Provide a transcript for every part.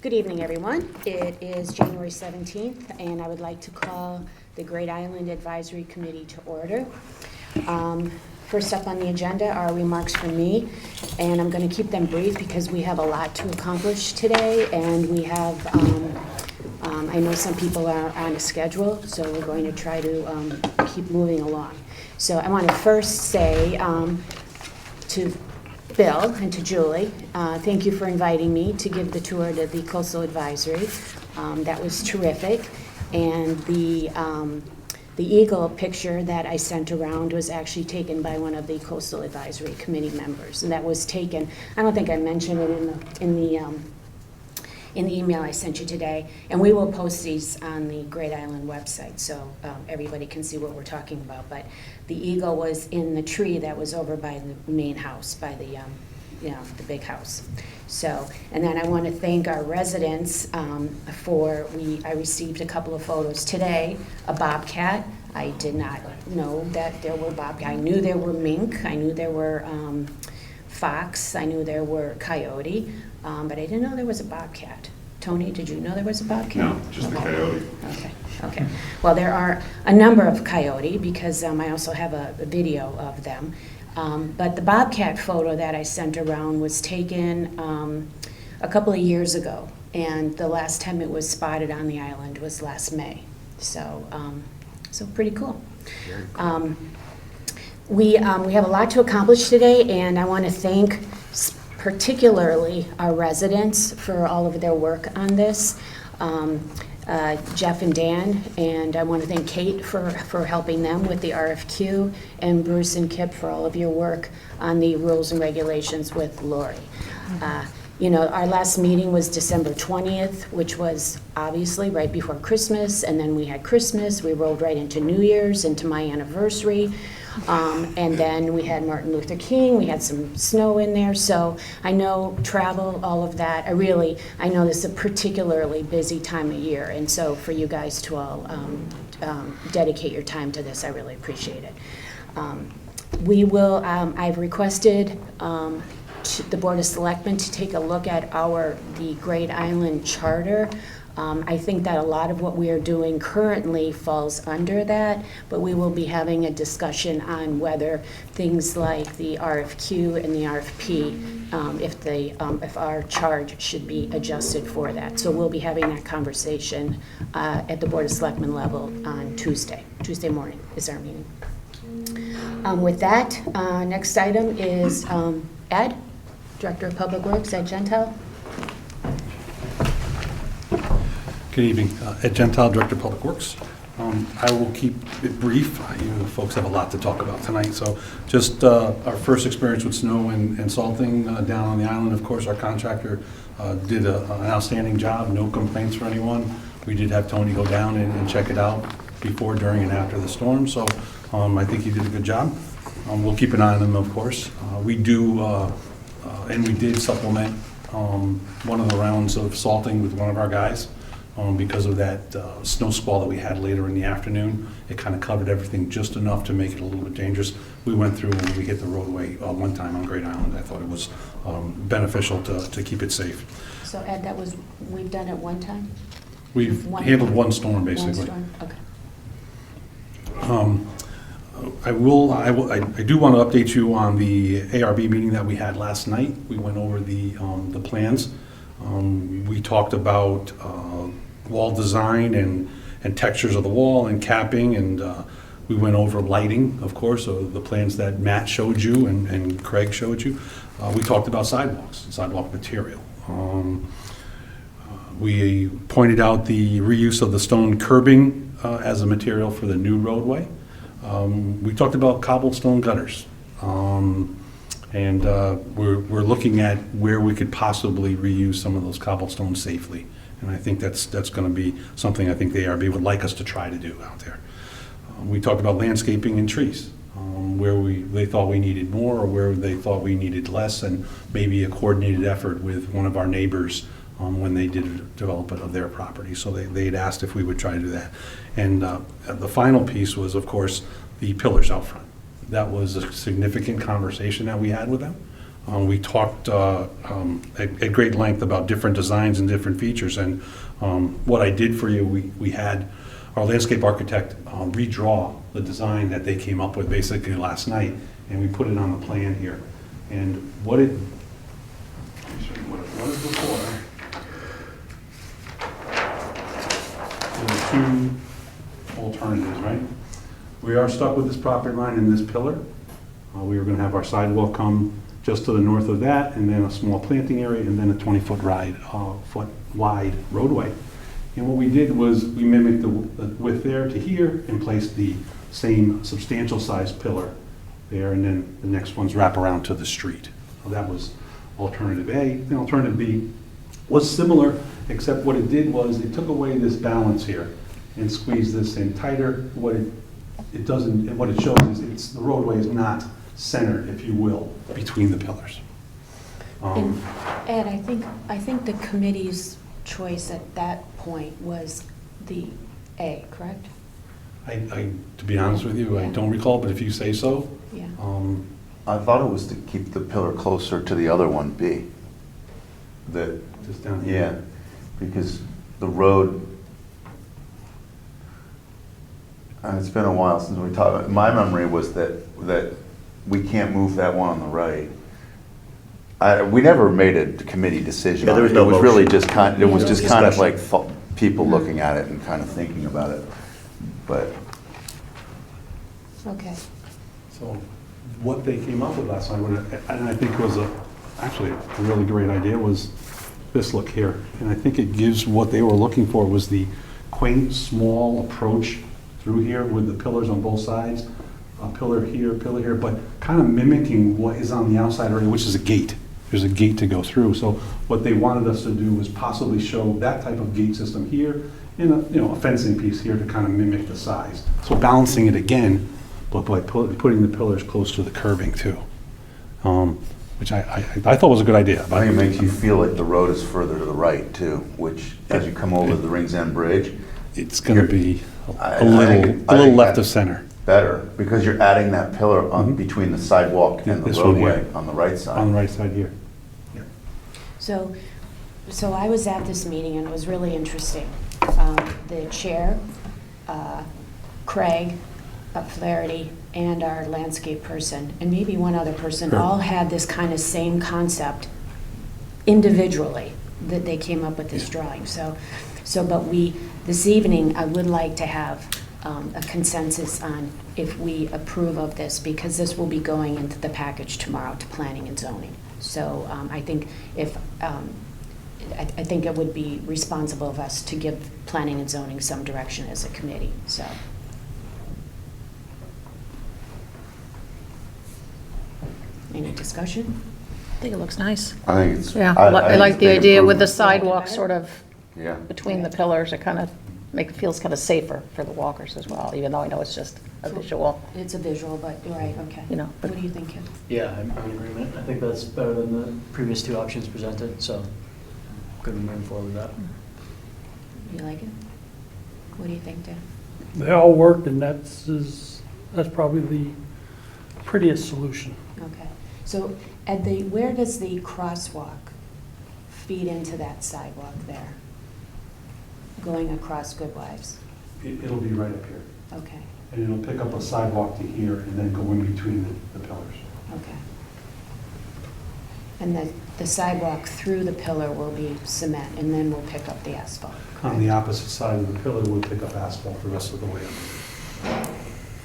Good evening, everyone. It is January 17th, and I would like to call the Great Island Advisory Committee to order. First up on the agenda are remarks from me, and I'm going to keep them brief because we have a lot to accomplish today, and we have, I know some people are on a schedule, so we're going to try to keep moving along. So I want to first say to Bill and to Julie, thank you for inviting me to give the tour to the Coastal Advisory. That was terrific. And the eagle picture that I sent around was actually taken by one of the Coastal Advisory Committee members. And that was taken, I don't think I mentioned it in the email I sent you today. And we will post these on the Great Island website so everybody can see what we're talking about. But the eagle was in the tree that was over by the main house, by the big house. So, and then I want to thank our residents I received a couple of photos today, a bobcat. I did not know that there were bobcat. I knew there were mink, I knew there were fox, I knew there were coyote, but I didn't know there was a bobcat. Tony, did you know there was a bobcat? No, just the coyote. Okay. Well, there are a number of coyote because I also have a video of them. But the bobcat photo that I sent around was taken a couple of years ago, and the last time it was spotted on the island was last May. So pretty cool. We have a lot to accomplish today, and I want to thank particularly our residents for all of their work on this. Jeff and Dan, and I want to thank Kate for helping them with the RFQ, and Bruce and Kip for all of your work on the rules and regulations with Lori. Our last meeting was December 20th, which was obviously right before Christmas, and then we had Christmas, we rolled right into New Year's, into my anniversary. And then we had Martin Luther King, we had some snow in there, so I know travel, all of that, I know this is a particularly busy time of year, and so for you guys to all dedicate your time to this, I really appreciate it. I've requested the Board of Selectmen to take a look at the Great Island Charter. I think that a lot of what we are doing currently falls under that, but we will be having a discussion on whether things like the RFQ and the RFP, if our charge should be adjusted for that. So we'll be having that conversation at the Board of Selectmen level on Tuesday. Tuesday morning is our meeting. With that, next item is Ed, Director of Public Works, Ed Gentile. Good evening. Ed Gentile, Director of Public Works. I will keep it brief. You folks have a lot to talk about tonight. So just our first experience with snow and salting down on the island. Of course, our contractor did an outstanding job. No complaints for anyone. We did have Tony go down and check it out before, during, and after the storm. So I think he did a good job. We'll keep an eye on him, of course. We do, and we did supplement one of the rounds of salting with one of our guys. Because of that snow squall that we had later in the afternoon. It kind of covered everything just enough to make it a little bit dangerous. We went through when we hit the roadway one time on Great Island. I thought it was beneficial to keep it safe. So Ed, we've done it one time? We've handled one storm, basically. One storm? Okay. I do want to update you on the ARB meeting that we had last night. We went over the plans. We talked about wall design and textures of the wall and capping, and we went over lighting, of course, so the plans that Matt showed you and Craig showed you. We talked about sidewalks and sidewalk material. We pointed out the reuse of the stone curbing as a material for the new roadway. We talked about cobblestone gutters. And we're looking at where we could possibly reuse some of those cobblestones safely. And I think that's going to be something I think the ARB would like us to try to do out there. We talked about landscaping and trees, where they thought we needed more or where they thought we needed less, and maybe a coordinated effort with one of our neighbors when they did a development of their property. So they'd asked if we would try to do that. And the final piece was, of course, the pillars out front. That was a significant conversation that we had with them. We talked at great length about different designs and different features, and what I did for you, we had our landscape architect redraw the design that they came up with basically last night, and we put it on the plan here. And what it, let me show you what it was before. There were two alternatives, right? We are stuck with this property line and this pillar. We were going to have our sidewalk come just to the north of that, and then a small planting area, and then a 20-foot foot wide roadway. And what we did was we mimicked the width there to here and placed the same substantial sized pillar there, and then the next ones wrap around to the street. So that was alternative A. And alternative B was similar, except what it did was it took away this balance here and squeezed this in tighter. What it doesn't, and what it shows is the roadway is not centered, if you will, between the pillars. And Ed, I think the committee's choice at that point was the A, correct? To be honest with you, I Yeah. don't recall, but if you say so. Yeah. I thought it was to keep the pillar closer to the other one, B. That, Just down here. yeah, because the road, it's been a while since we talked, my memory was that we can't move that one on the right. We never made a committee decision Yeah, on there it. was no It was really motion. just kind, it was Yeah. just kind of Discussion. like people looking at it and kind of thinking about it, but. Okay. So what they came up with last night, and I think was actually a really great idea, was this look here. And I think it gives what they were looking for was the quaint, small approach through here with the pillars on both sides, a pillar here, but kind of mimicking what is on the outside area, which is a gate. There's a gate to go through. So what they wanted us to do was possibly show that type of gate system here and a fencing piece here to kind of mimic the size. So balancing it again, but by putting the pillars close to the curbing too, which I thought was a good idea. I think it makes you feel like the road is further to the right too, which as you come over the Rings End Bridge, It's going to be I a little think left that- of center better, because you're adding that pillar on Mhm. between the sidewalk and the This one here. roadway on the right on the side. right side here. So I was at this meeting and it was really interesting. The chair, Craig, Flaherty, and our landscape person, and maybe one other person, Sure. all had this kind of same concept individually, that they came up with this drawing. But this evening, I would like to have a consensus on if we approve of this, because this will be going into the package tomorrow to planning and zoning. So I think I think it would be responsible of us to give planning and zoning some direction as a committee, so. Any discussion? I think it looks nice. I think it's. Yeah, I like it's the big idea with the improvement. sidewalk sort of Yeah. between the pillars. It kind of feels kind of safer for the walkers as well, even though I know it's just a visual. It's a visual, but, you're right, okay. You know, but- What do you think, Kim? Yeah, I'm in agreement. I think that's better than the previous two options presented, so good moving forward with that. You like it? What do you think, Dan? They all worked, and that's probably the prettiest solution. Okay. So where does the crosswalk feed into that sidewalk there? Going across Goodwives? It'll be right up here. Okay, And it'll pick up a sidewalk to here and then go in between the pillars. okay. And the sidewalk through the pillar will be cement, and then we'll pick up the asphalt. On the opposite side of the pillar, we'll pick up asphalt the rest of the way up.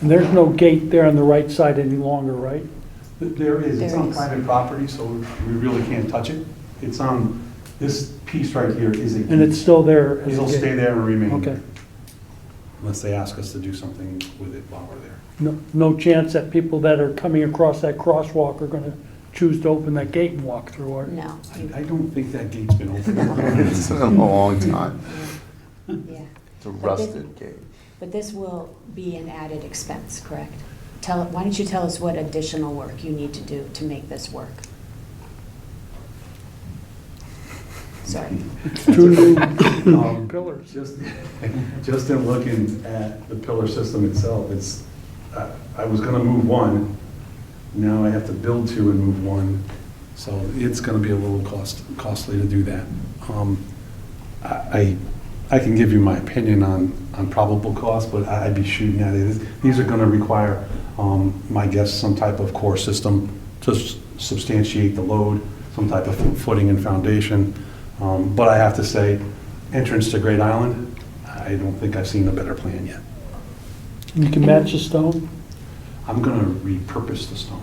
And there's no gate there on the right side any longer, right? There is, it's There on is. private property, so we really can't touch it. It's on, this piece right here is a gate. And it's still there as a It'll stay gate? there and remain Okay. there. Unless they ask us to do something with it while we're there. No chance that people that are coming across that crosswalk are going to choose to open that gate and walk through, or? No. I don't think that gate's been open. It's been a long time. Yeah. It's a rusted gate. But this will be an added expense, correct? Why don't you tell us what additional work you need to do to make this work? Sorry. Two new pillars. Just in looking at the pillar system itself, I was gonna move one, now I have to build two and move one, So it's going to be a little costly to do that. I can give you my opinion on probable cost, but I'd be shooting at it. These are going to require, my guess, some type of core system to substantiate the load, some type of footing and foundation. But I have to say, entrance to Great Island, I don't think I've seen a better plan yet. You can match the stone I'm going to repurpose the stone,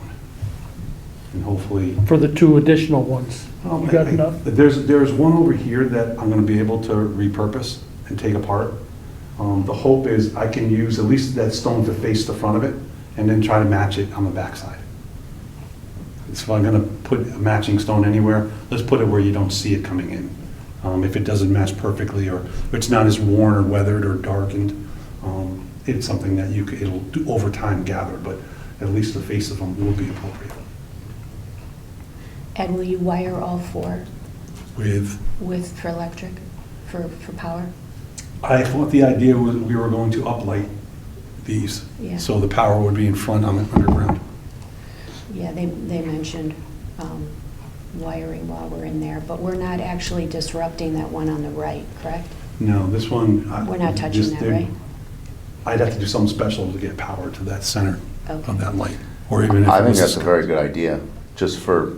and hopefully. for the 2 additional ones. You got enough? There's one over here that I'm going to be able to repurpose and take apart. The hope is I can use at least that stone to face the front of it, and then try to match it on the backside. So if I'm going to put a matching stone anywhere, let's put it where you don't see it coming in. If it doesn't match perfectly, or if it's not as worn or weathered or darkened, it's something that it'll do over time gather, but at least the face of them will be appropriate. And will you wire all 4 With, for electric, for power? I thought the idea was we were going to uplight these, Yeah. so the power would be in front on the underground. Yeah, they mentioned wiring while we're in there, but we're not actually disrupting that one on the right, correct? No, this one. We're not touching that, right? I'd have to do something special to get power to that center Okay. of that light, or even if I it think was that's a very good idea, just for,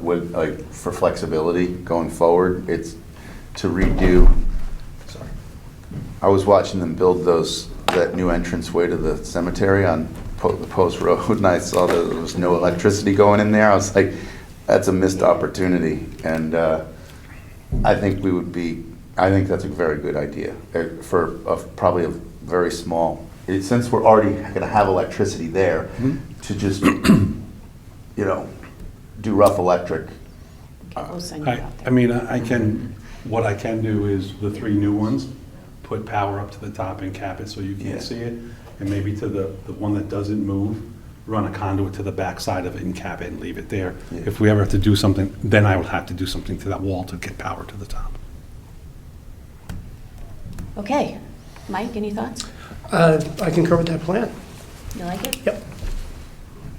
for flexibility going forward. It's to redo, sorry. I was watching them build that new entranceway to the cemetery on the Post Road, and I saw that there was no electricity going in there. I was like, that's a missed opportunity. And I think that's a very good idea for probably a very small, since we're already going to have electricity there, to just, do rough electric. Okay, we'll send you out there. I mean, what I can do is the 3 new ones, put power up to the top and cap it so you Yeah. can't see it, and maybe to the one that doesn't move, run a conduit to the back side of it and cap it and leave it there. Yeah. If we ever have to do something, then I would have to do something to that wall to get power to the top. Okay, Mike, any thoughts? I concur with that plan. You like it? Yep.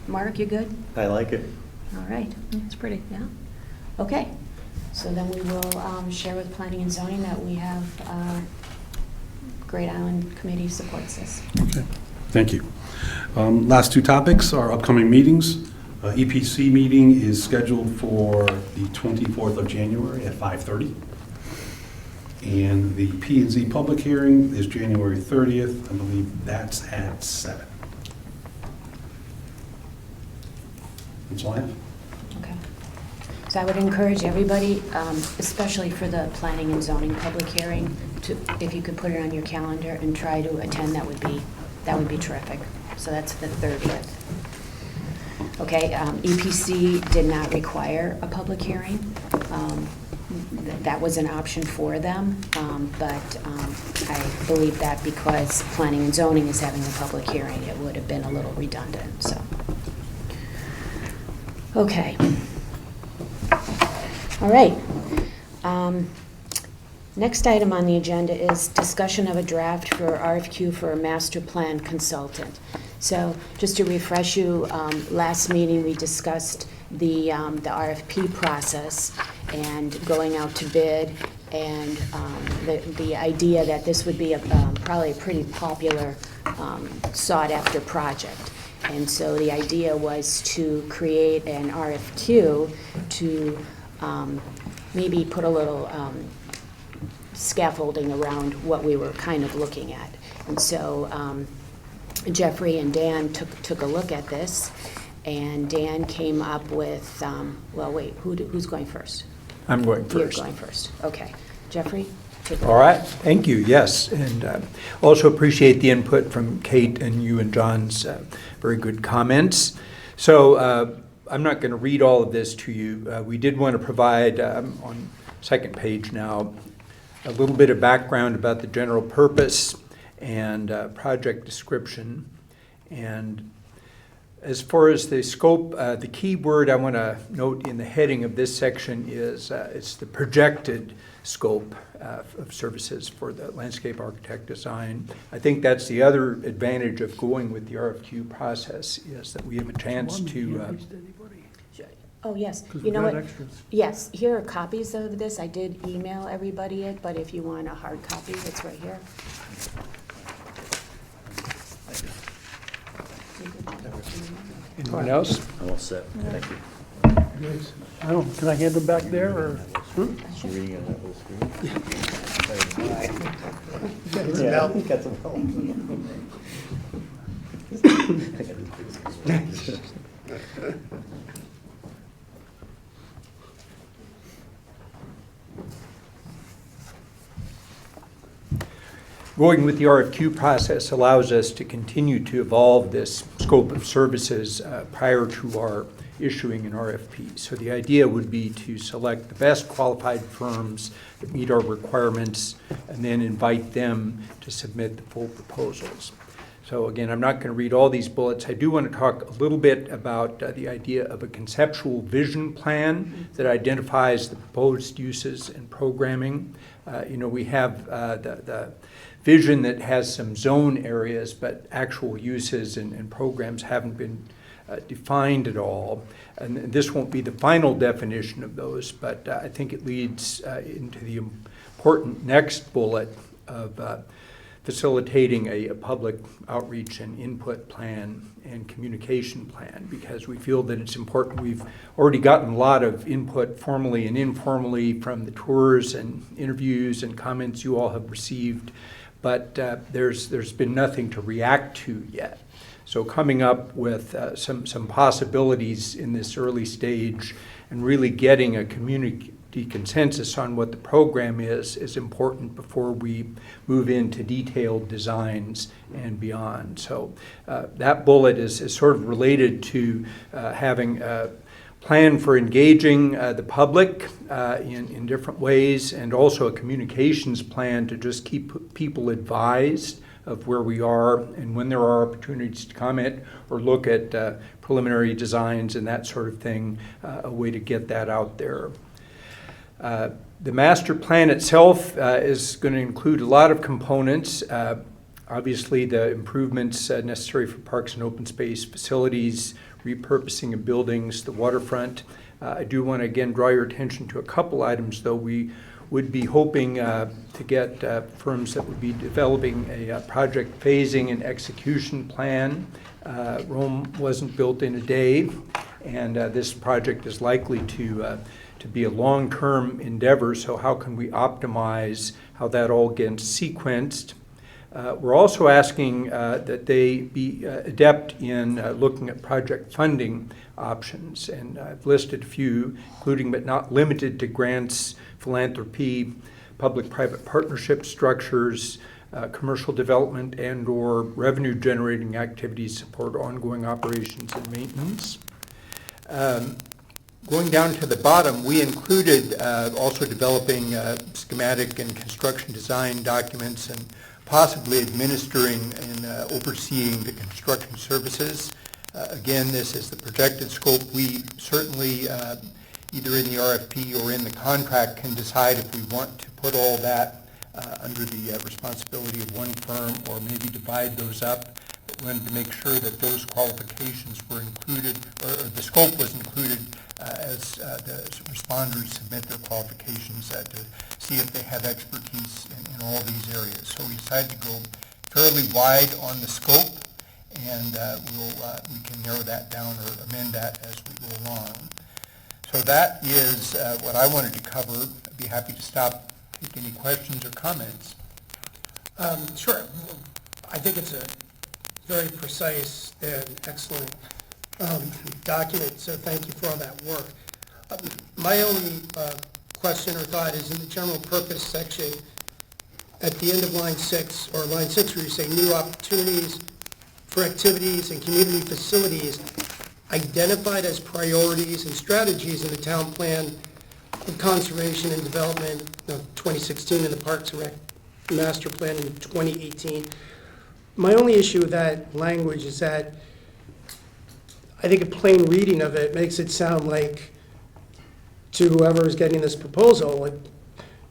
Mark, you good? I like it. All right, It's pretty. yeah. Okay, so then we will share with Planning and Zoning that we have Great Island Committee supports this. Okay, thank you. Last 2 topics are upcoming meetings. EPC meeting is scheduled for the 24th of January at 5:30. And the P&Z public hearing is January 30th. I believe that's at 7. That's all I have. Okay. So I would encourage everybody, especially for the Planning and Zoning public hearing, if you could put it on your calendar and try to attend, that would be terrific. So that's the 30th. Okay, EPC did not require a public hearing. That was an option for them, but I believe that because Planning and Zoning is having a public hearing, it would have been a little redundant, so. Okay. All right. Next item on the agenda is discussion of a draft for RFQ for a master plan consultant. So just to refresh you, last meeting we discussed the RFP process and going out to bid, and the idea that this would be probably a pretty popular sought-after project. And so the idea was to create an RFQ to maybe put a little scaffolding around what we were kind of looking at. And so Jeffrey and Dan took a look at this, and Dan came up with, well, wait, who's going first? I'm going first. You're going first, okay. Jeffrey, take it All right, thank you, yes. And also appreciate the input from Kate and you and John's very good comments. So I'm not going to read all of this to you. We did want to provide, on second page now, a little bit of background about the general purpose and project description. And as far as the scope, the key word I want to note in the heading of this section is it's the projected scope of services for the landscape architect design. I think that's the other advantage of going with the RFQ process, is that we have a chance to Oh, yes. Because You we've know got what? extras. Yes, here are copies of this. I did email everybody it, but if you want a hard copy, it's right here. Anyone else? I'm all set, thank you. Yes. I don't, can I hand them back there, or? Reading on that little screen? Yeah. Got some help. Going with the RFQ process allows us to continue to evolve this scope of services prior to our issuing an RFP. So the idea would be to select the best qualified firms that meet our requirements and then invite them to submit the full proposals. So again, I'm not going to read all these bullets. I do want to talk a little bit about the idea of a conceptual vision plan that identifies the proposed uses and programming. We have the vision that has some zone areas, but actual uses and programs haven't been defined at all. And this won't be the final definition of those, but I think it leads into the important next bullet of facilitating a public outreach and input plan and communication plan, because we feel that it's important. We've already gotten a lot of input formally and informally from the tours and interviews and comments you all have received, but there's been nothing to react to yet. So coming up with some possibilities in this early stage and really getting a community consensus on what the program is important before we move into detailed designs and beyond. So that bullet is sort of related to having a plan for engaging the public in different ways, and also a communications plan to just keep people advised of where we are and when there are opportunities to comment or look at preliminary designs and that sort of thing, a way to get that out there. The master plan itself is going to include a lot of components. Obviously, the improvements necessary for parks and open space facilities, repurposing of buildings, the waterfront. I do want to again draw your attention to a couple items, though. We would be hoping to get firms that would be developing a project phasing and execution plan. Rome wasn't built in a day, and this project is likely to be a long-term endeavor, so how can we optimize how that all gets sequenced? We're also asking that they be adept in looking at project funding options, and I've listed a few, including but not limited to grants, philanthropy, public-private partnership structures, commercial development and/or revenue-generating activities support ongoing operations and maintenance. Going down to the bottom, we included also developing schematic and construction design documents and possibly administering and overseeing the construction services. Again, this is the projected scope. We certainly, either in the RFP or in the contract, can decide if we want to put all that under the responsibility of one firm or maybe divide those up. But we wanted to make sure that those qualifications were included, or the scope was included as the responders submit their qualifications to see if they have expertise in all these areas. So we decided to go fairly wide on the scope, and we can narrow that down or amend that as we go along. So that is what I wanted to cover. I'd be happy to stop, take any questions or comments. Sure. I think it's a very precise and excellent document, so thank you for all that work. My only question or thought is in the general purpose section at the end of line 6, or line 6 where you say new opportunities for activities and community facilities identified as priorities and strategies in the town plan of conservation and development of 2016 and the Parks and Rec master plan in 2018. My only issue with that language is that I think a plain reading of it makes it sound like to whoever is getting this proposal, like,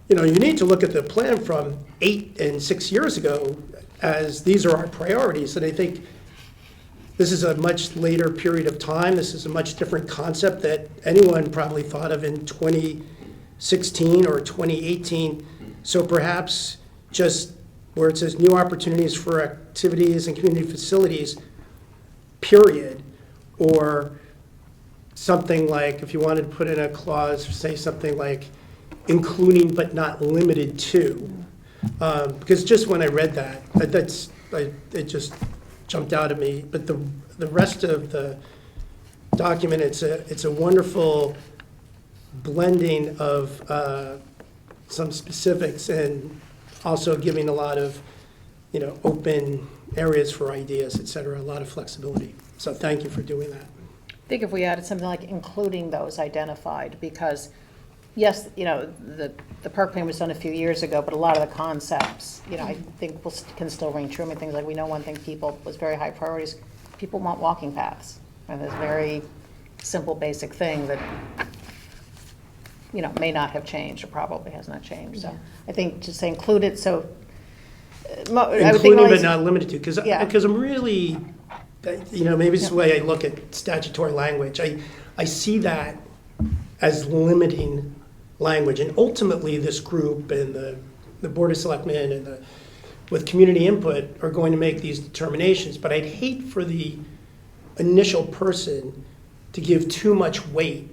you need to look at the plan from 8 and 6 years ago as these are our priorities. And I think this is a much later period of time. This is a much different concept that anyone probably thought of in 2016 or 2018. So perhaps just where it says new opportunities for activities and community facilities, period, or something like, if you wanted to put in a clause, say something like, including but not limited to. Because just when I read that, it just jumped out at me. But the rest of the document, it's a wonderful blending of some specifics and also giving a lot of, open areas for ideas, et cetera, a lot of flexibility. So thank you for doing that. I think if we added something like including those identified, because yes, the park plan was done a few years ago, but a lot of the concepts, I think can still ring true. I mean, things like, we know one thing was very high priorities, people want walking paths. And this very simple, basic thing that, may not have changed or probably has not changed. So I think just say include it, so. I would think Including but always- not limited to, because Yeah. I'm really, maybe it's the way I look at statutory language. I see that as limiting language. And ultimately, this group and the Board of Selectmen and with community input are going to make these determinations. But I'd hate for the initial person to give too much weight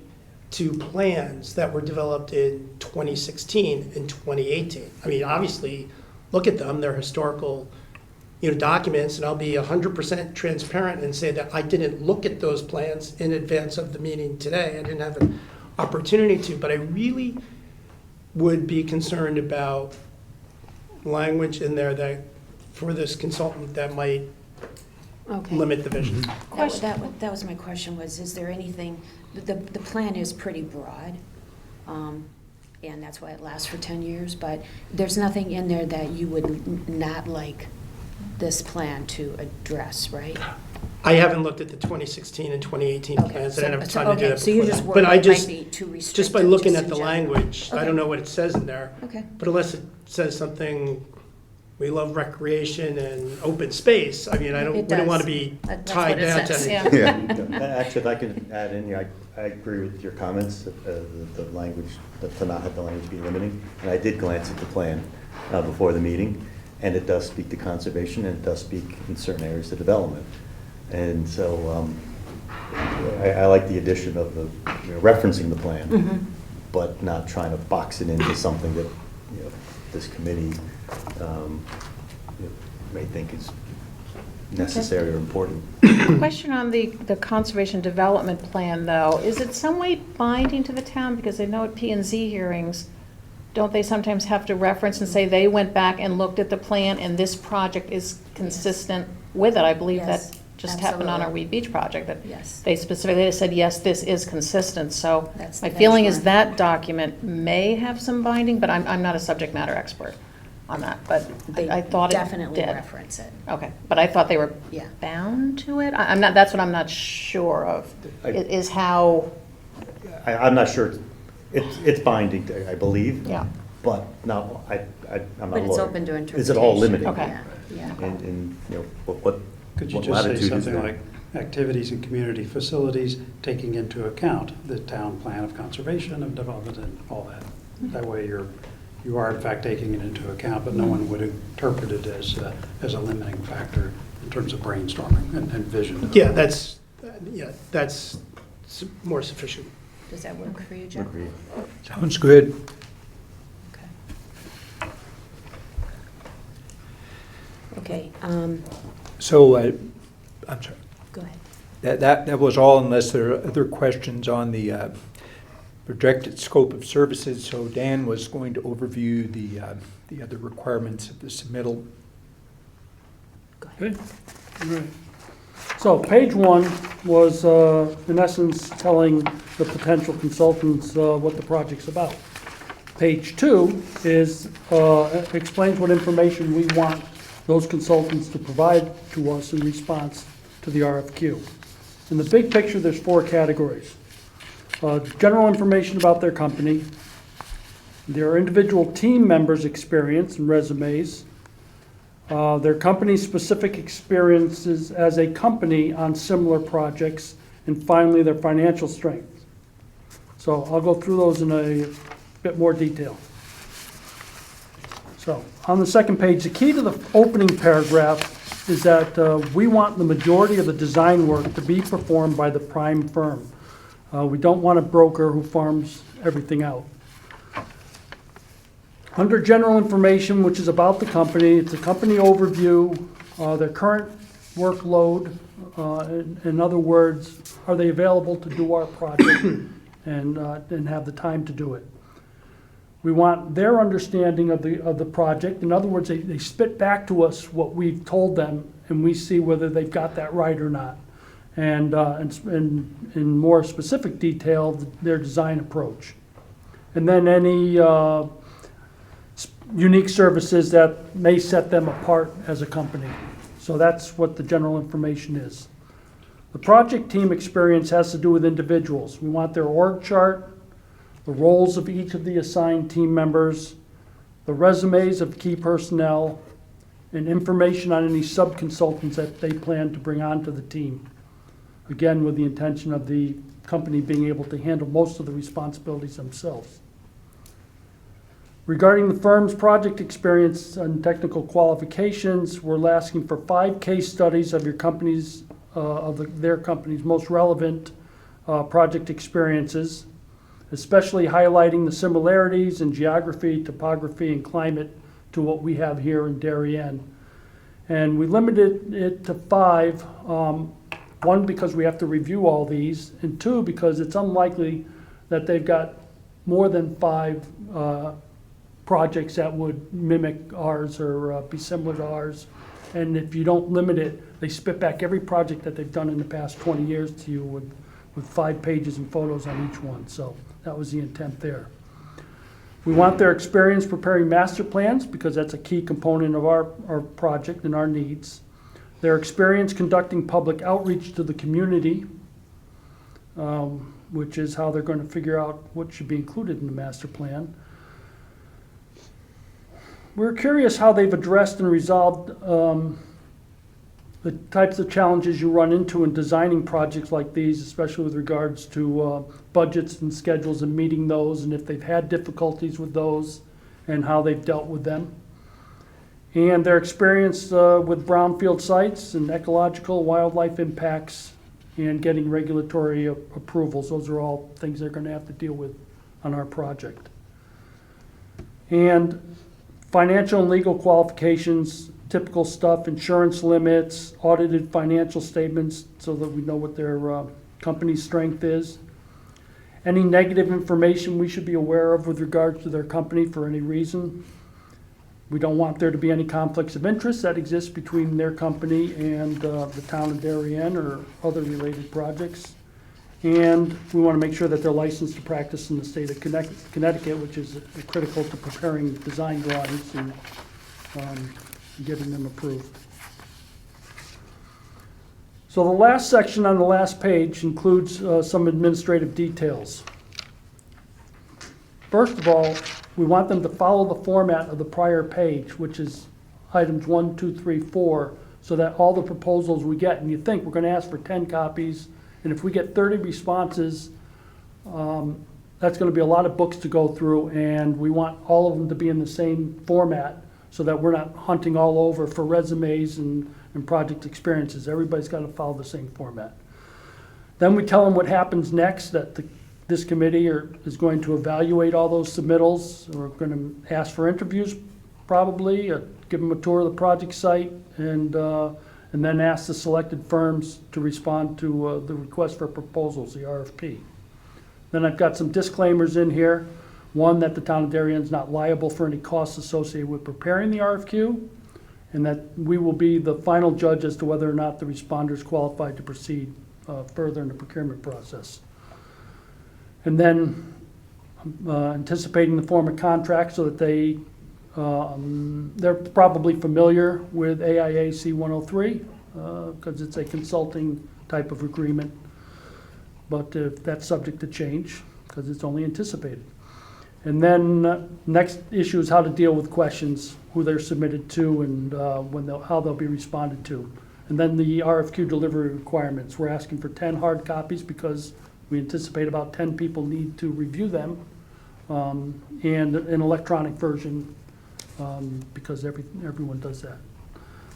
to plans that were developed in 2016 and 2018. I mean, obviously, look at them, they're historical, documents, and I'll be 100% transparent and say that I didn't look at those plans in advance of the meeting today. I didn't have an opportunity to, but I really would be concerned about language in there that, for this consultant, that might Okay. limit the vision. That was my question, is there anything, the plan is pretty broad, and that's why it lasts for 10 years, but there's nothing in there that you would not like this plan to address, right? I haven't looked at the 2016 and 2018 Okay, plans. I so- didn't have so- time to do okay, that so you before just that. worried But I it might just, be too just by restrictive looking just at in the general. language, I Okay. don't know what it says in there. Okay. But unless it says something, we love recreation and open space, I mean, It wouldn't want does. to be That's tied what it down says, to. yeah. Yeah. Actually, if I could add in here, I agree with your comments, the language, to not have the language be limiting. And I did glance at the plan before the meeting, and it does speak to conservation, and it does speak in certain areas to development. And so I like the addition of the, referencing the plan, but not trying to box it into something that, this committee may think is necessary or important. Question on the conservation development plan, though. Is it some way binding to the town? Because I know at P and Z hearings, don't they sometimes have to reference and say they went back and looked at the plan and this project is consistent with it? I believe Yes, that just happened on our absolutely. Weed Beach project, that Yes. they specifically said, yes, this is consistent. So That's my the feeling is benchmark. that document may have some binding, but I'm not a subject matter expert on that, but I thought it did. Definitely reference it. Okay, but I thought they were Yeah. bound to it? I'm not, that's what I'm not sure of, is how, I'm not sure, it's binding, I believe. yeah. But no, I'm not a But it's lawyer. open to interpretation. Is it all limiting? Okay. Yeah. And what Could you what just say latitude is something there? like activities and community facilities, taking into account the town plan of conservation, of development, and all that? That way you are in fact taking it into account, but no one would interpret it as a limiting factor in terms of brainstorming and vision. Yeah, that's more sufficient. Does that work for you, Jeff? Agreed. Sounds good. Okay, So, I'm sorry. go ahead. That was all, unless there are other questions on the projected scope of services. So Dan was going to overview the other requirements of the submittal. Go ahead. Okay, all right. So page 1 was, in essence, telling the potential consultants what the project's about. Page 2 is, explains what information we want those consultants to provide to us in response to the RFQ. In the big picture, there's 4 categories. General information about their company, their individual team members' experience and resumes, their company's specific experiences as a company on similar projects, and finally, their financial strength. So I'll go through those in a bit more detail. So on the second page, the key to the opening paragraph is that we want the majority of the design work to be performed by the prime firm. We don't want a broker who farms everything out. Under general information, which is about the company, it's a company overview, their current workload, in other words, are they available to do our project and have the time to do it. We want their understanding of the project. In other words, they spit back to us what we've told them, and we see whether they've got that right or not. And in more specific detail, their design approach. And then any unique services that may set them apart as a company. So that's what the general information is. The project team experience has to do with individuals. We want their org chart, the roles of each of the assigned team members, the resumes of key personnel, and information on any sub-consultants that they plan to bring onto the team. Again, with the intention of the company being able to handle most of the responsibilities themselves. Regarding the firm's project experience and technical qualifications, we're asking for 5 case studies of your company's, their company's most relevant project experiences, especially highlighting the similarities in geography, topography, and climate to what we have here in Darien. And we limited it to 5, 1, because we have to review all these, and 2, because it's unlikely that they've got more than 5 projects that would mimic ours or be similar to ours. And if you don't limit it, they spit back every project that they've done in the past 20 years to you with 5 pages and photos on each one. So that was the intent there. We want their experience preparing master plans because that's a key component of our project and our needs. Their experience conducting public outreach to the community, which is how they're going to figure out what should be included in the master plan. We're curious how they've addressed and resolved the types of challenges you run into in designing projects like these, especially with regards to budgets and schedules and meeting those, and if they've had difficulties with those and how they've dealt with them. And their experience with brownfield sites and ecological wildlife impacts and getting regulatory approvals. Those are all things they're going to have to deal with on our project. And financial and legal qualifications, typical stuff, insurance limits, audited financial statements so that we know what their company's strength is. Any negative information we should be aware of with regards to their company for any reason. We don't want there to be any conflicts of interest that exist between their company and the town of Darien or other related projects. And we want to make sure that they're licensed to practice in the state of Connecticut, which is critical to preparing design drawings and getting them approved. So the last section on the last page includes some administrative details. First of all, we want them to follow the format of the prior page, which is items 1, 2, 3, 4, so that all the proposals we get, and you think we're going to ask for 10 copies, and if we get 30 responses, that's going to be a lot of books to go through, and we want all of them to be in the same format so that we're not hunting all over for resumes and project experiences. Everybody's got to follow the same format. Then we tell them what happens next, that this committee is going to evaluate all those submittals. We're going to ask for interviews probably, give them a tour of the project site, and then ask the selected firms to respond to the request for proposals, the RFP. Then I've got some disclaimers in here. One, that the town of Darien is not liable for any costs associated with preparing the RFQ, and that we will be the final judge as to whether or not the responder is qualified to proceed further in the procurement process. And then anticipating the form of contract so that they're probably familiar with AIA C-103 because it's a consulting type of agreement, but that's subject to change because it's only anticipated. And then next issue is how to deal with questions, who they're submitted to, and how they'll be responded to. And then the RFQ delivery requirements. We're asking for 10 hard copies because we anticipate about 10 people need to review them, and an electronic version because everyone does that.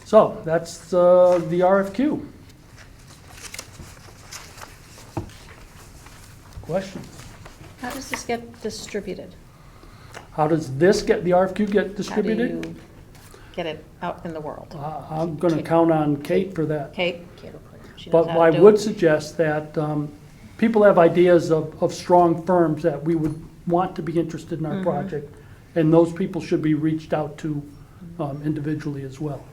So that's the RFQ. Questions? How does this get distributed? How does the RFQ get How do distributed? you get it out in the world? I'm going to count on Kate for that. Kate? Kate will put it. She knows But how to I do would it. suggest that people have ideas of strong firms that we would want to be interested in our project, and those people should be reached out to individually as well,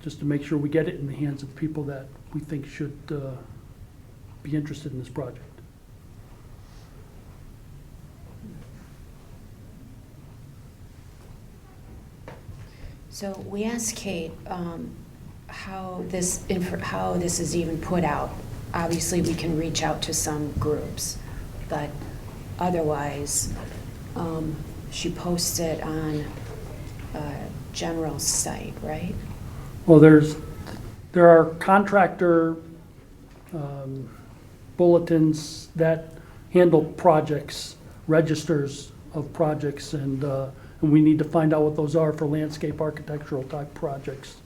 just to make sure we get it in the hands of people that we think should be interested in this project. So we asked Kate how this is even put out. Obviously, we can reach out to some groups, but otherwise, she posts it on a general site, right? Well, there are contractor bulletins that handle projects, registers of projects, and we need to find out what those are for landscape architectural type projects.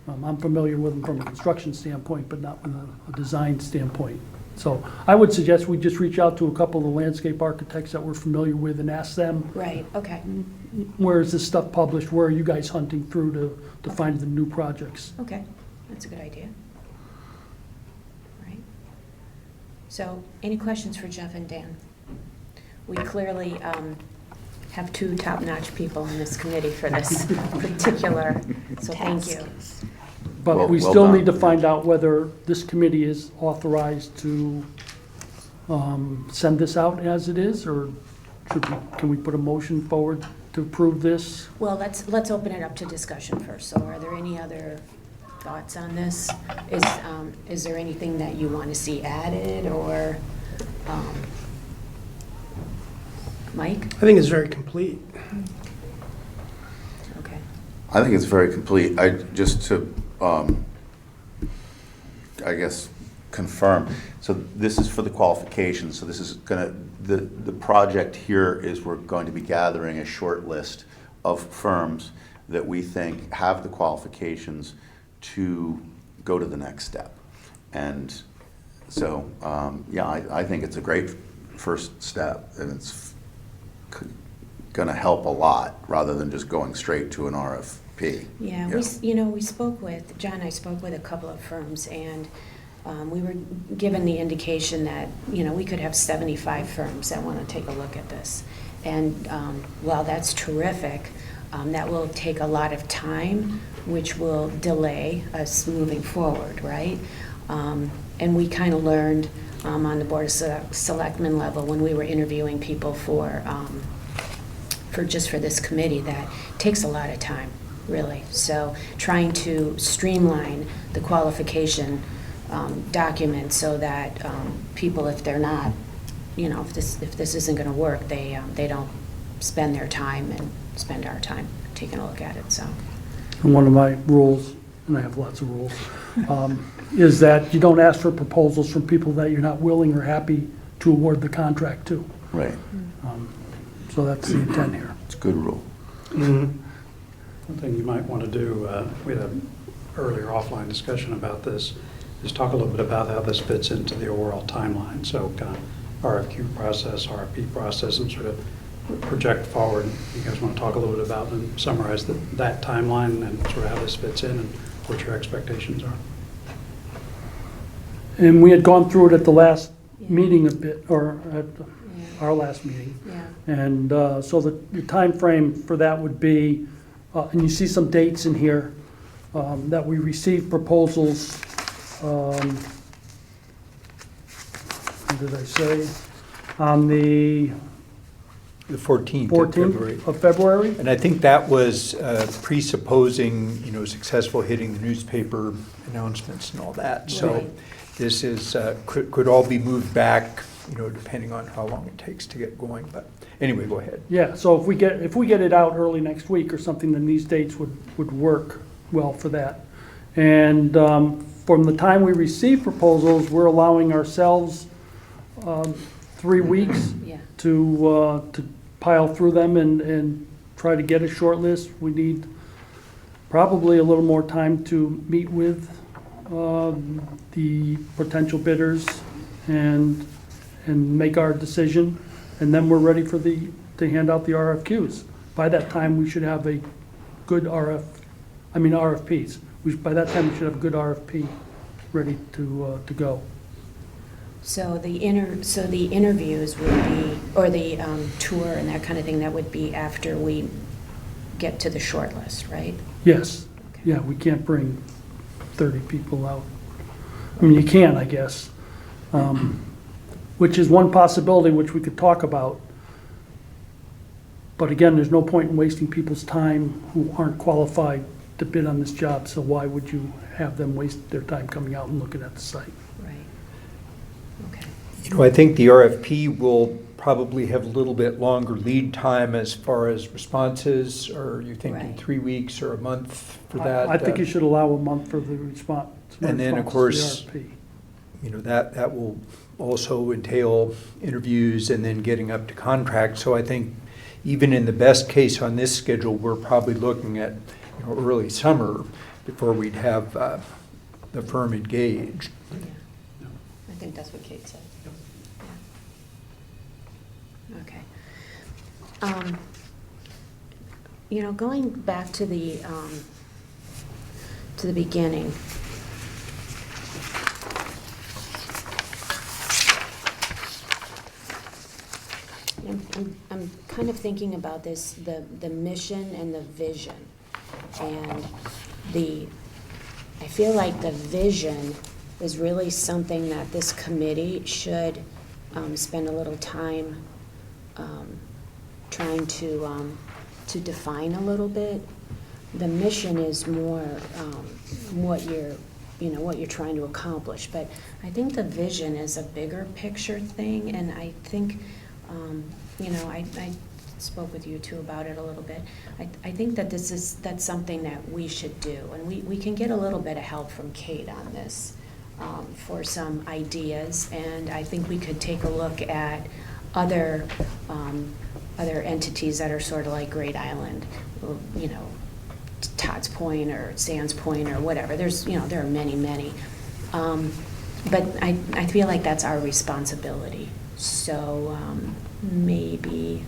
I'm familiar with them from a construction standpoint, but not from a design standpoint. So I would suggest we just reach out to a couple of the landscape architects that we're familiar with and ask them, Right, okay, where is this stuff published? Where are you guys hunting through to find the new projects? okay, that's a good idea. Right. So, any questions for Jeff and Dan? We clearly have two top-notch people on this committee for this particular, so thank you. But we Well still done. need to find out whether this committee is authorized to send this out as it is, or can we put a motion forward to approve this? Well, let's open it up to discussion first. So are there any other thoughts on this? Is there anything that you want to see added, or, Mike? I think it's very complete. Okay. I think it's very complete. Just to, I guess, confirm, so this is for the qualifications, so this is gonna, the project here is we're going to be gathering a short list of firms that we think have the qualifications to go to the next step. And so, yeah, I think it's a great first step, and it's gonna help a lot, rather than just going straight to an RFP. Yeah, we spoke with, John and I spoke with a couple of firms, and we were given the indication that, we could have 75 firms that want to take a look at this. And while that's terrific, that will take a lot of time, which will delay us moving forward, right? And we kind of learned on the Board of Selectmen level, when we were interviewing people for this committee, that it takes a lot of time, really. So trying to streamline the qualification document so that people, if they're not, if this isn't going to work, they don't spend their time and spend our time taking a look at it. So. And one of my rules, and I have lots of rules, is that you don't ask for proposals from people that you're not willing or happy to award the contract to. Right, So that's the intent here. it's a good rule. One thing you might want to do, we had an earlier offline discussion about this, is talk a little bit about how this fits into the overall timeline. So kind of RFQ process, RFP process, and sort of project forward. You guys want to talk a little bit about and summarize that timeline and sort of how this fits in and what your expectations are? And we had gone through it at the last Yeah. meeting a bit, or at Yeah. our last meeting. Yeah. And so the time frame for that would be, and you see some dates in here, that we received proposals, what did I say? On the The 14th of 14th February. of February? And I think that was presupposing, successful hitting the newspaper announcements and all that. So Right. this is, could all be moved back depending on how long it takes to get going. But anyway, go ahead. Yeah, so if we get it out early next week or something, then these dates would work well for that. And from the time we receive proposals, we're allowing ourselves 3 weeks Yeah. to pile through them and try to get a short list. We need probably a little more time to meet with the potential bidders and make our decision, and then we're ready to hand out the RFQs. By that time, we should have a good RFPs. By that time, we should have a good RFP ready to go. So the interviews would be, or the tour and that kind of thing, that would be after we get to the short list, right? Yes, yeah, we can't bring 30 people out. I mean, you can, I guess, which is one possibility which we could talk about. But again, there's no point in wasting people's time who aren't qualified to bid on this job, so why would you have them waste their time coming out and looking at the site? Right. Okay. I think the RFP will probably have a little bit longer lead time as far as responses, or you thinking Right. 3 weeks or a month for that? I think you should allow a month for the response. And then, of responses to course, the RFP. that will also entail interviews and then getting up to contract. So I think even in the best case on this schedule, we're probably looking at early summer before we'd have the firm engaged. Yeah. I think that's what Kate said. Yeah. Okay. Going back to the beginning. I'm kind of thinking about this, the mission and the vision. And I feel like the vision is really something that this committee should spend a little time trying to define a little bit. The mission is more what you're trying to accomplish. But I think the vision is a bigger picture thing, and I think, I spoke with you too about it a little bit. I think that that's something that we should do, and we can get a little bit of help from Kate on this for some ideas, and I think we could take a look at other entities that are sort of like Great Island, Todd's Point or Sands Point or whatever. There are many. But I feel like that's our responsibility. So maybe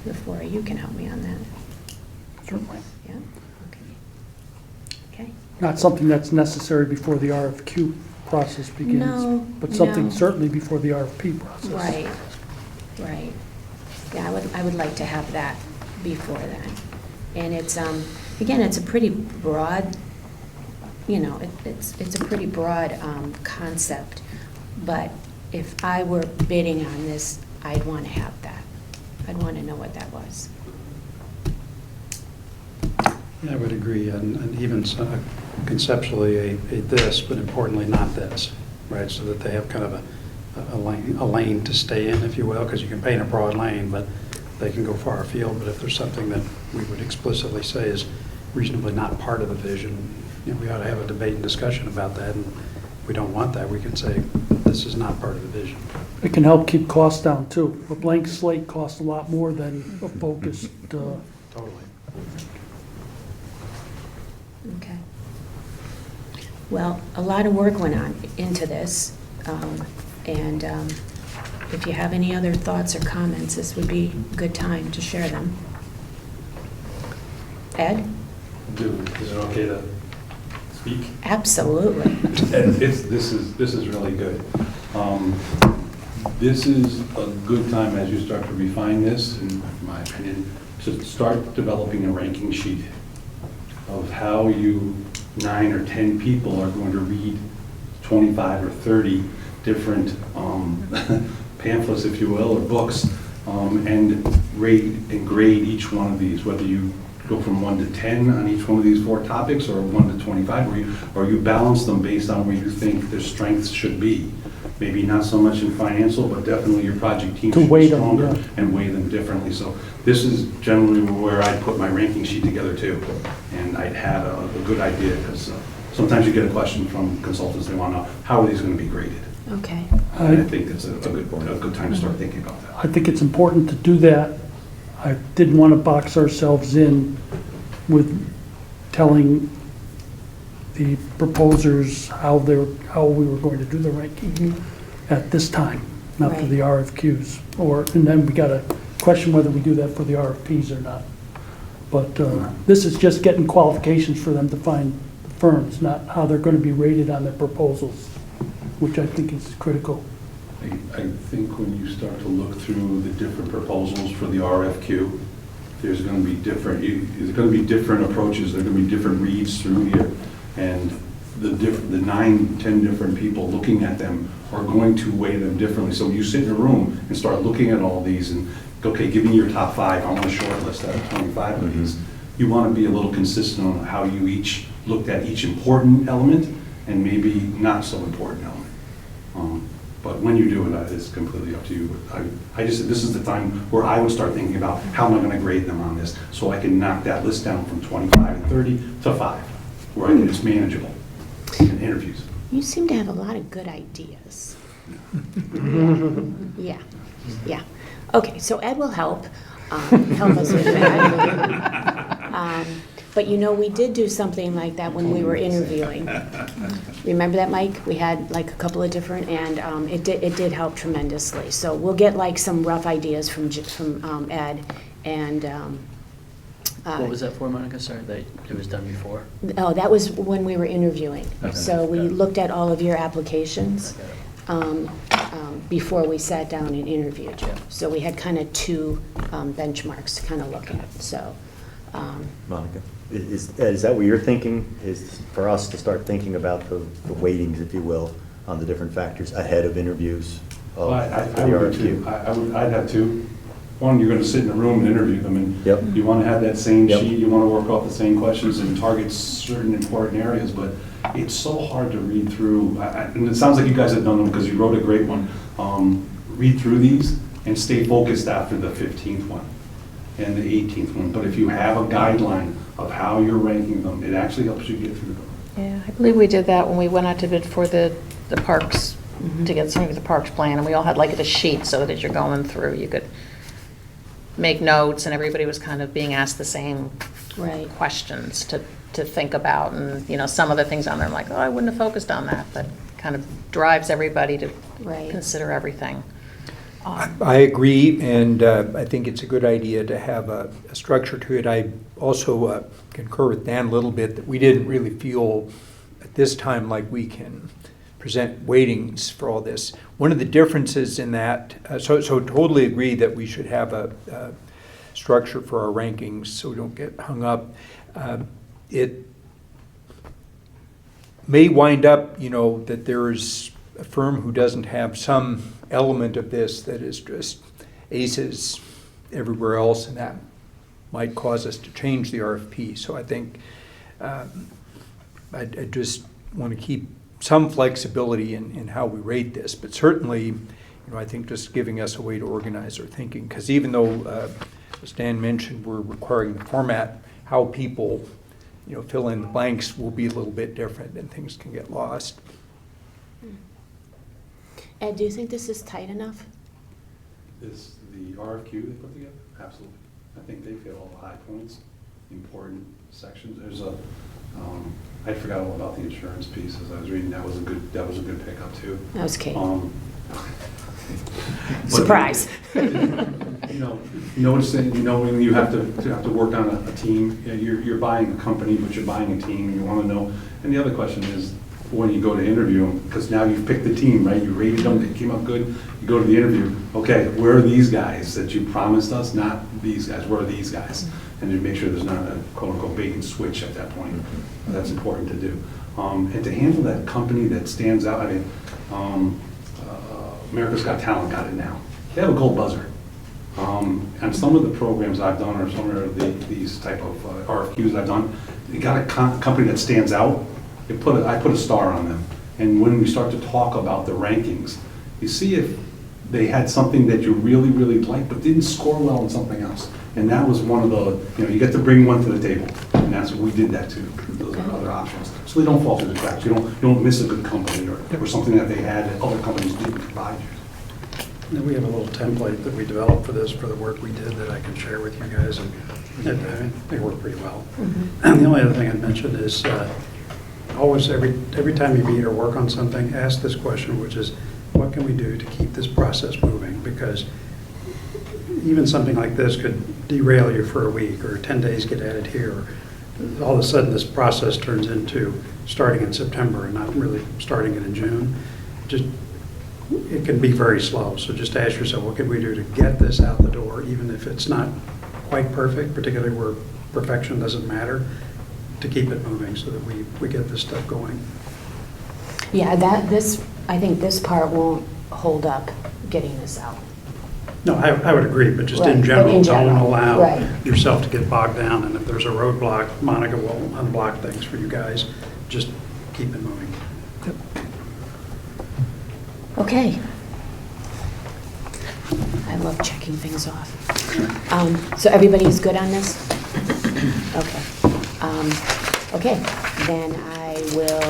the four of you can help me on that. Certainly. Yeah? Okay. Not something that's necessary before the RFQ process begins. No, But something no. certainly before the RFP process. Right. Yeah, I would like to have that before then. And it's, again, it's a pretty broad, it's a pretty broad concept. But if I were bidding on this, I'd want to have that. I'd want to know what that was. Yeah, I would agree, and even conceptually a this, but importantly not this, right? So that they have kind of a lane to stay in, if you will, because you can paint a broad lane, but they can go far afield. But if there's something that we would explicitly say is reasonably not part of the vision, we ought to have a debate and discussion about that. And if we don't want that, we can say this is not part of the vision. It can help keep costs down too. A blank slate costs a lot more than a focused, Totally. Okay. Well, a lot of work went on into this, and if you have any other thoughts or comments, this would be a good time to share them. Ed? Is it okay to speak? Absolutely. This is really good. This is a good time as you start to refine this, in my opinion, to start developing a ranking sheet of how you 9 or 10 people are going to read 25 or 30 different pamphlets, if you will, or books, and rate and grade each one of these, whether you go from 1 to 10 on each one of these 4 topics, or 1 to 25, or you balance them based on where you think their strengths should be. maybe not so much in financial, but definitely your project team To should weigh be them, stronger yeah. and weigh them differently. So this is generally where I'd put my ranking sheet together too. And I'd have a good idea, because sometimes you get a question from consultants, they want to know, how are these going to be graded? Okay. And I think it's a good time to start thinking about that. I think it's important to do that. I didn't want to box ourselves in with telling the proposers how we were going to do the ranking at this time, not for Right. the RFQs. And then we got to question whether we do that for the RFPs or not. But this is just getting qualifications for them to find firms, not how they're going to be rated on their proposals, which I think is critical. I think when you start to look through the different proposals for the RFQ, there's going to be different approaches, there are going to be different reads through here. And the 9, 10 different people looking at them are going to weigh them differently. So you sit in a room and start looking at all these and, okay, give me your top 5, I want a short list out of 25 of these. You want to be a little consistent on how you each looked at each important element and maybe not so important element. But when you do it, it's completely up to you. This is the time where I would start thinking about how am I going to grade them on this, so I can knock that list down from 25 and 30 to 5, where it's manageable in interviews. You seem to have a lot of good ideas. Yeah, yeah. Okay, so Ed will help us with that. But you know, we did do something like that when we were interviewing. Remember that, Mike? We had like a couple of different, and it did help tremendously. So we'll get like some rough ideas from Ed, and What was that for, Monica? Sorry, that it was done before? oh, that was when we were interviewing. Okay. So we Got it. looked at all of your applications Okay. before we sat down and interviewed you. Yeah. So we had kind of two benchmarks to kind of look at, so. Monica, is that what you're thinking, is for us to start thinking about the weightings, if you will, on the different factors ahead of interviews of I the would do RFQ? two. I'd have two. One, you're going to sit in a room and interview them, and Yep. you want to have that same Yep. sheet, you want to work off the same questions and target certain important areas, but it's so hard to read through, and it sounds like you guys have done them because you wrote a great one. Read through these and stay focused after the 15th one and the 18th one, but if you have a guideline of how you're ranking them, it actually helps you get through them. Yeah, I believe we did that when we went out to bid for the parks, to get some of the parks plan, and we all had like a sheet so that as you're going through, you could make notes, and everybody was kind of being asked the same Right. questions to think about, and, you know, some of the things on there, I'm like, oh, I wouldn't have focused on that, but kind of drives everybody to Right. consider everything. I agree, and I think it's a good idea to have a structure to it. I also concur with Dan a little bit that we didn't really feel at this time like we can present weightings for all this. One of the differences in that, so totally agree that we should have a structure for our rankings so we don't get hung up. It may wind up, you know, that there's a firm who doesn't have some element of this that is just aces everywhere else, and that might cause us to change the RFP. So I think I just want to keep some flexibility in how we rate this, but certainly, you know, I think just giving us a way to organize our thinking, because even though, as Dan mentioned, we're requiring the format, how people, you know, fill in the blanks will be a little bit different, and things can get lost. Ed, do you think this is tight enough? Is the RFQ they put together? Absolutely. I think they hit all the high points, important sections. There's a, I forgot all about the insurance piece as I was reading. That was a good pickup too. That was Kate. But- Surprise. You know, noticing, you know, when you have to work on a team, you know, you're buying a company, but you're buying a team, and you want to know. And the other question is, when you go to interview them, because now you've picked the team, right? You rated them, they came up good. You go to the interview, okay, where are these guys that you promised us? Not these guys, where are these guys? And to make sure there's not a quote-unquote bait and switch at that point. That's important to do. And to handle that company that stands out, I mean, America's Got Talent got it now. They have a gold buzzer. And some of the programs I've done, or some of these type of RFQs I've done, they got a company that stands out. I put a star on them. And when we start to talk about the rankings, you see if they had something that you really, really liked, but didn't score well in something else. And that was one of the, you get to bring one to the table. And that's what we did that too. Those are other options. So they don't fall through the cracks. You don't miss a good company or something that they had that other companies didn't provide you. And we have a little template that we developed for this, for the work we did, that I can share with you guys, and they work pretty well. And the only other thing I'd mention is, always, every time you meet or work on something, ask this question, which is, what can we do to keep this process moving? Because even something like this could derail you for a week, or 10 days get added here. All of a sudden, this process turns into starting in September and not really starting it in June. It can be very slow. So just ask yourself, what can we do to get this out the door, even if it's not quite perfect, particularly where perfection doesn't matter, to keep it moving so that we get this stuff going. Yeah, I think this part won't hold up getting this out. No, I would agree, but just Right, in but general, in don't general, allow right. yourself to get bogged down. And if there's a roadblock, Monica will unblock things for you guys. Just keep it moving. Okay. I love checking things off. So everybody's good on this? Okay. Okay, then I will,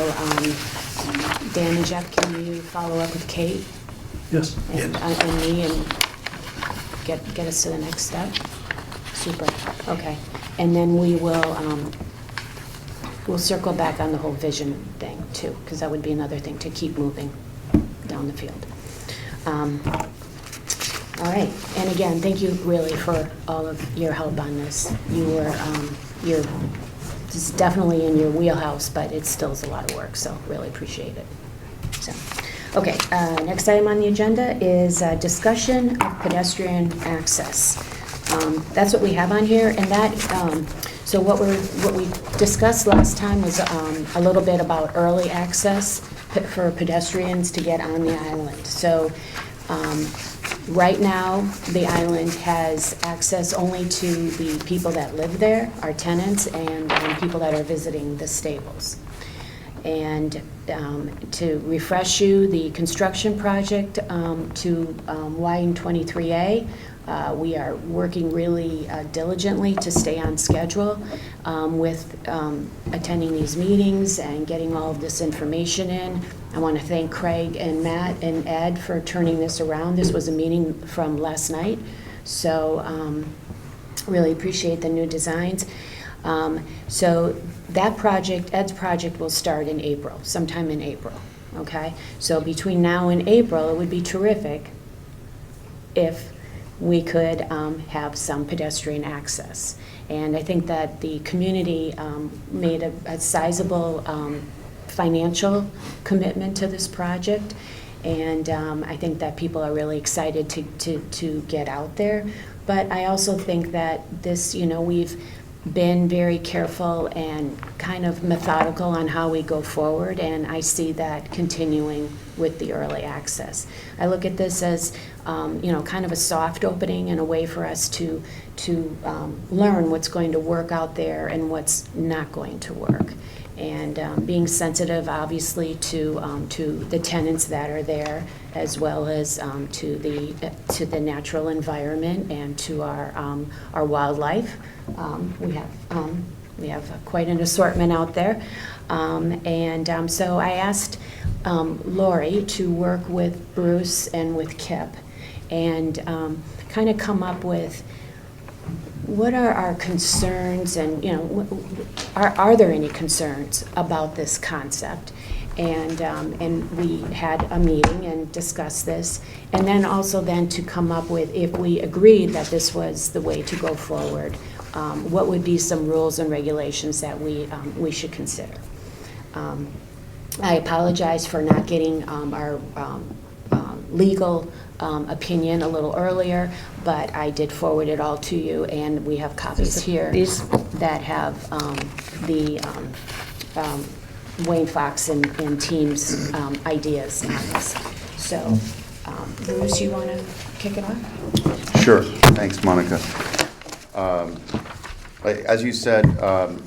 Dan and Jeff, can you follow up with Kate Yes. and me and get us to the next step? Super, okay. And then we will, we'll circle back on the whole vision thing too, because that would be another thing to keep moving down the field. All right, and again, thank you really for all of your help on this. It's definitely in your wheelhouse, but it still is a lot of work, so really appreciate it. So, okay, next item on the agenda is discussion of pedestrian access. That's what we have on here, and that, so what we discussed last time was a little bit about early access for pedestrians to get on the island. So, right now, the island has access only to the people that live there, our tenants, and people that are visiting the stables. And to refresh you, the construction project to widen 23A, we are working really diligently to stay on schedule with attending these meetings and getting all of this information in. I want to thank Craig and Matt and Ed for turning this around. This was a meeting from last night, so really appreciate the new designs. So that project, Ed's project, will start in April, sometime in April, okay? So between now and April, it would be terrific if we could have some pedestrian access. And I think that the community made a sizable financial commitment to this project, and I think that people are really excited to get out there. But I also think that this, we've been very careful and kind of methodical on how we go forward, and I see that continuing with the early access. I look at this as, kind of a soft opening and a way for us to learn what's going to work out there and what's not going to work. And being sensitive, obviously, to the tenants that are there, as well as to the natural environment and to our wildlife. We have quite an assortment out there, and so I asked Lori to work with Bruce and with Kip, and kind of come up with what are our concerns, and are there any concerns about this concept? And we had a meeting and discussed this, and then also to come up with, if we agreed that this was the way to go forward, what would be some rules and regulations that we should consider. I apologize for not getting our legal opinion a little earlier, but I did forward it all to you, and we have copies here that have the Wayne Fox and team's ideas on this. So, Bruce, you want to kick it off? Sure. Thanks, Monica. As you said,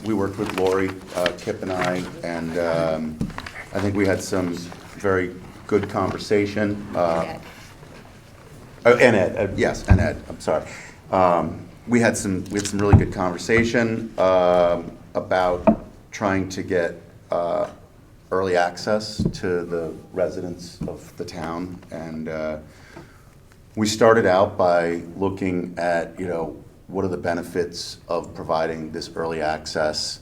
we worked with Lori, Kip and I, and I think we had some very good conversation. Yeah. Oh, and Ed, yes, and Ed, I'm sorry. We had some really good conversation about trying to get early access to the residents of the town. And we started out by looking at, what are the benefits of providing this early access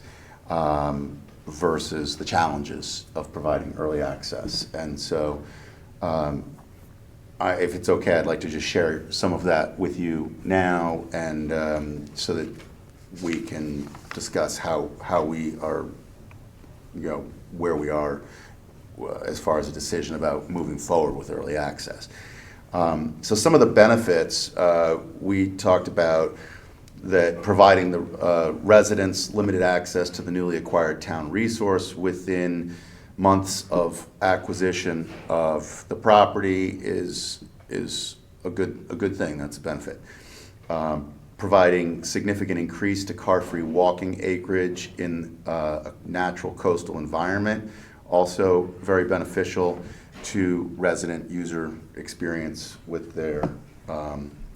versus the challenges of providing early access. And so if it's okay, I'd like to just share some of that with you now, and so that we can discuss how we are, where we are as far as a decision about moving forward with early access. So some of the benefits, we talked about that providing the residents limited access to the newly acquired town resource within months of acquisition of the property is a good thing. That's a benefit. Providing significant increase to car-free walking acreage in a natural coastal environment, also very beneficial to resident user experience with their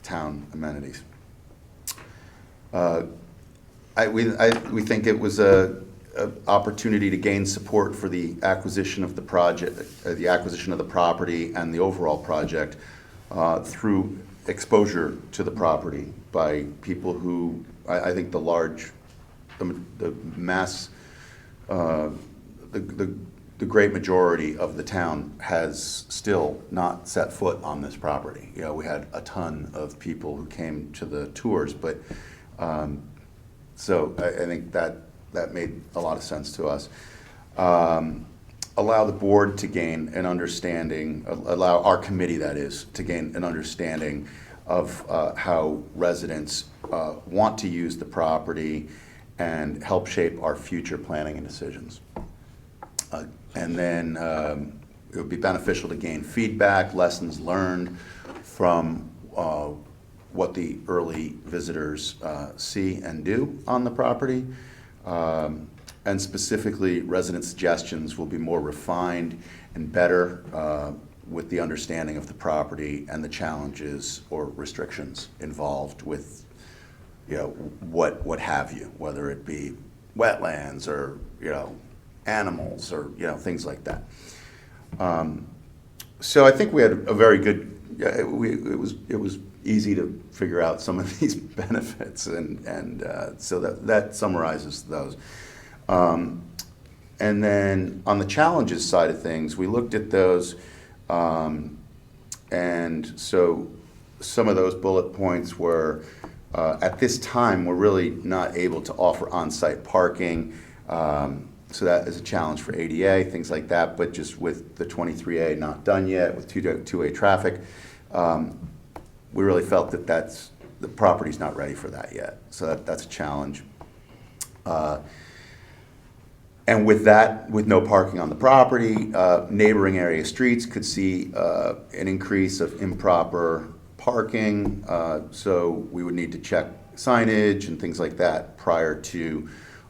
town amenities. We think it was a opportunity to gain support for the acquisition of the project, the acquisition of the property and the overall project through exposure to the property by people who, I think the mass, the great majority of the town has still not set foot on this property. We had a ton of people who came to the tours, but so I think that made a lot of sense to us. Allow the board to gain an understanding, allow our committee, that is, to gain an understanding of how residents want to use the property and help shape our future planning and decisions. And then it would be beneficial to gain feedback, lessons learned from what the early visitors see and do on the property. And specifically, resident suggestions will be more refined and better with the understanding of the property and the challenges or restrictions involved with, what have you, whether it be wetlands or, animals or, things like that. So I think we had a very good, it was easy to figure out some of these benefits, and so that summarizes those. And then on the challenges side of things, we looked at those, and so some of those bullet points were, at this time, we're really not able to offer on-site parking, so that is a challenge for ADA, things like that, but just with the 23A not done yet, with two-way traffic, we really felt that the property's not ready for that yet, so that's a challenge. And with that, with no parking on the property, neighboring area streets could see an increase of improper parking, so we would need to check signage and things like that prior to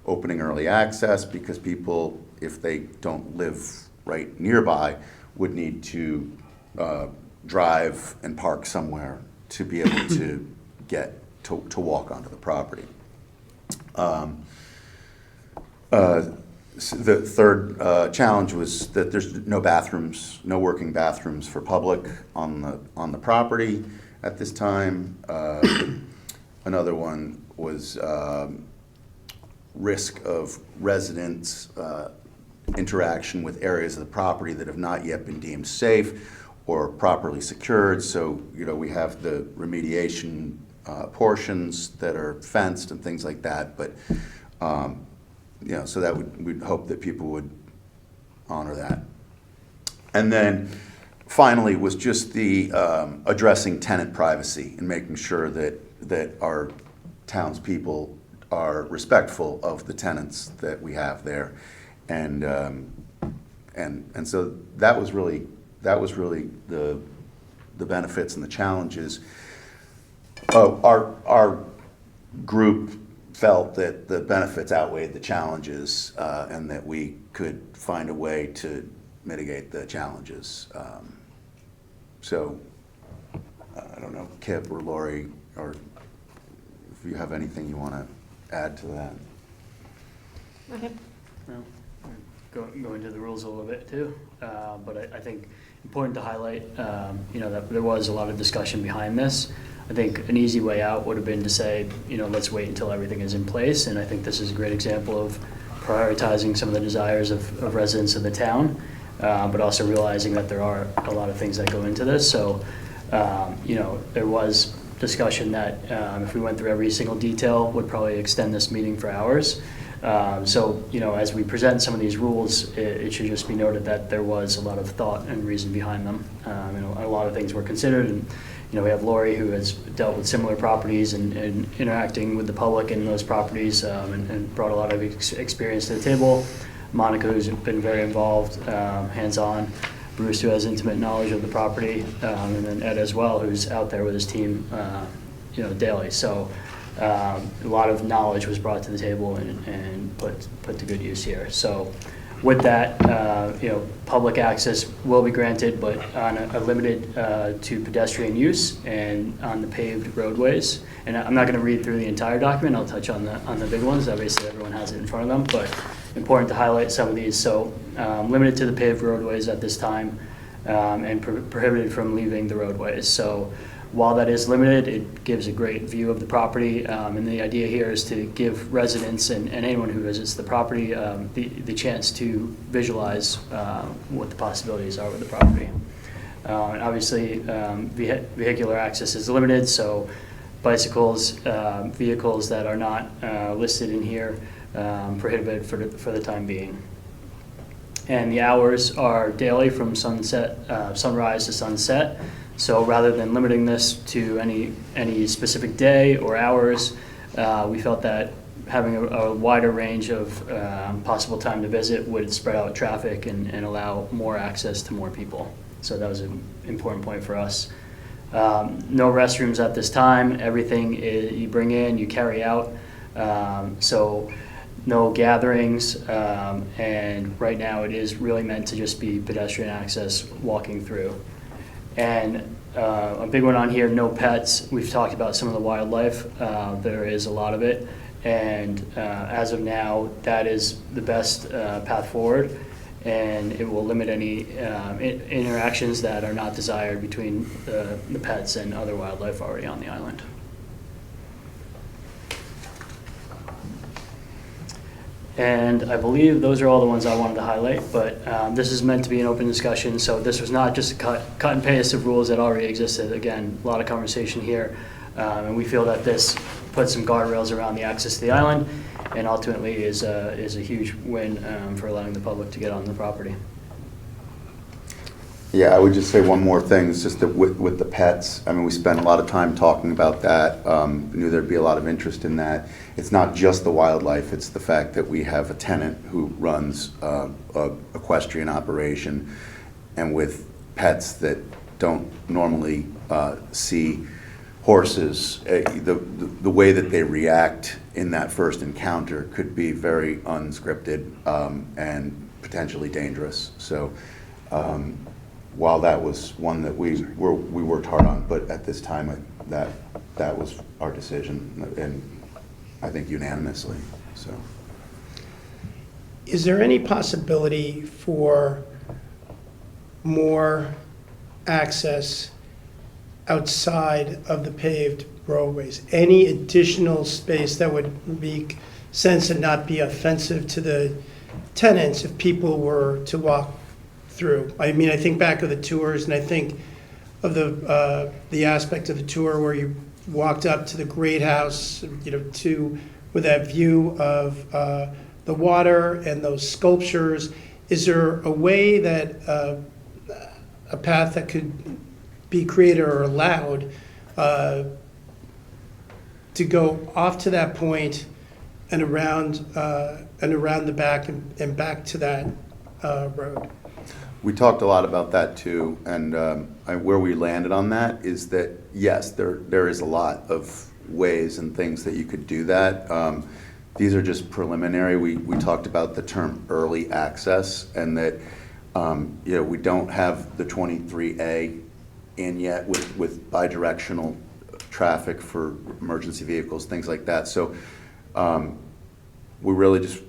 opening early access, because people, if they don't live right nearby, would need to drive and park somewhere to be able to get to walk onto the property. The third challenge was that there's no bathrooms, no working bathrooms for public on the property at this time. Another one was risk of residents' interaction with areas of the property that have not yet been deemed safe or properly secured. So, we have the remediation portions that are fenced and things like that, but so that we'd hope that people would honor that. And then finally was just the addressing tenant privacy and making sure that our townspeople are respectful of the tenants that we have there, and so that was really the benefits and the challenges. Our group felt that the benefits outweighed the challenges, and that we could find a way to mitigate the challenges. So, I don't know, Kip or Lori, or if you have anything you want to add to that. Okay. Well, go into the rules a little bit too, but I think important to highlight, that there was a lot of discussion behind this. I think an easy way out would have been to say, let's wait until everything is in place, and I think this is a great example of prioritizing some of the desires of residents of the town, but also realizing that there are a lot of things that go into this. So, there was discussion that if we went through every single detail, would probably extend this meeting for hours. So, as we present some of these rules, it should just be noted that there was a lot of thought and reason behind them. A lot of things were considered, and we have Lori, who has dealt with similar properties and interacting with the public in those properties, and brought a lot of experience to the table. Monica, who's been very involved, hands-on. Bruce, who has intimate knowledge of the property, and then Ed as well, who's out there with his team, daily. So a lot of knowledge was brought to the table and put to good use here. So with that, public access will be granted, but on a limited to pedestrian use and on the paved roadways. And I'm not going to read through the entire document. I'll touch on the big ones. Obviously, everyone has it in front of them, but important to highlight some of these. So limited to the paved roadways at this time, and prohibited from leaving the roadways. So while that is limited, it gives a great view of the property, and the idea here is to give residents and anyone who visits the property the chance to visualize what the possibilities are with the property. And obviously, vehicular access is limited, so bicycles, vehicles that are not listed in here, prohibited for the time being. And the hours are daily from sunrise to sunset. So rather than limiting this to any specific day or hours, we felt that having a wider range of possible time to visit would spread out traffic and allow more access to more people. So that was an important point for us. No restrooms at this time. Everything you bring in, you carry out. So no gatherings, and right now it is really meant to just be pedestrian access walking through. And a big one on here, no pets. We've talked about some of the wildlife. There is a lot of it, and as of now, that is the best path forward, and it will limit any interactions that are not desired between the pets and other wildlife already on the island. And I believe those are all the ones I wanted to highlight, but this is meant to be an open discussion, so this was not just a cut and paste of rules that already existed. Again, a lot of conversation here, and we feel that this puts some guardrails around the access to the island, and ultimately is a huge win for allowing the public to get on the property. Yeah, I would just say one more thing. It's just that with the pets, I mean, we spent a lot of time talking about that. Knew there'd be a lot of interest in that. It's not just the wildlife, it's the fact that we have a tenant who runs a equestrian operation, and with pets that don't normally see horses, the way that they react in that first encounter could be very unscripted and potentially dangerous. So while that was one that we worked hard on, but at this time that was our decision, and I think unanimously. So, Is there any possibility for more access outside of the paved roadways? Any additional space that would make sense and not be offensive to the tenants if people were to walk through? I mean, I think back of the tours, and I think of the aspect of the tour where you walked up to the great house, with that view of the water and those sculptures. Is there a way that a path that could be created or allowed to go off to that point and around the back and back to that road? we talked a lot about that too, and where we landed on that is that, yes, there is a lot of ways and things that you could do that. These are just preliminary. We talked about the term early access, and that we don't have the 23A in yet with bidirectional traffic for emergency vehicles, things like that. So we really just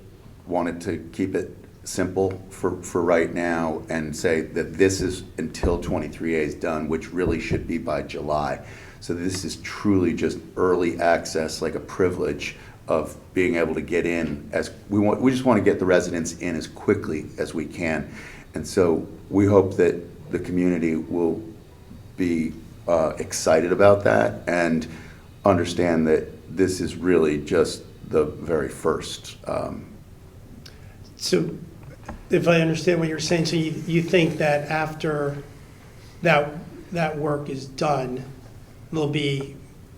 wanted to keep it simple for right now and say that this is until 23A is done, which really should be by July. So this is truly just early access, like a privilege of being able to get in we just want to get the residents in as quickly as we can. And so we hope that the community will be excited about that and understand that this is really just the very first. So if I understand what you're saying, so you think that after that work is done, there'll be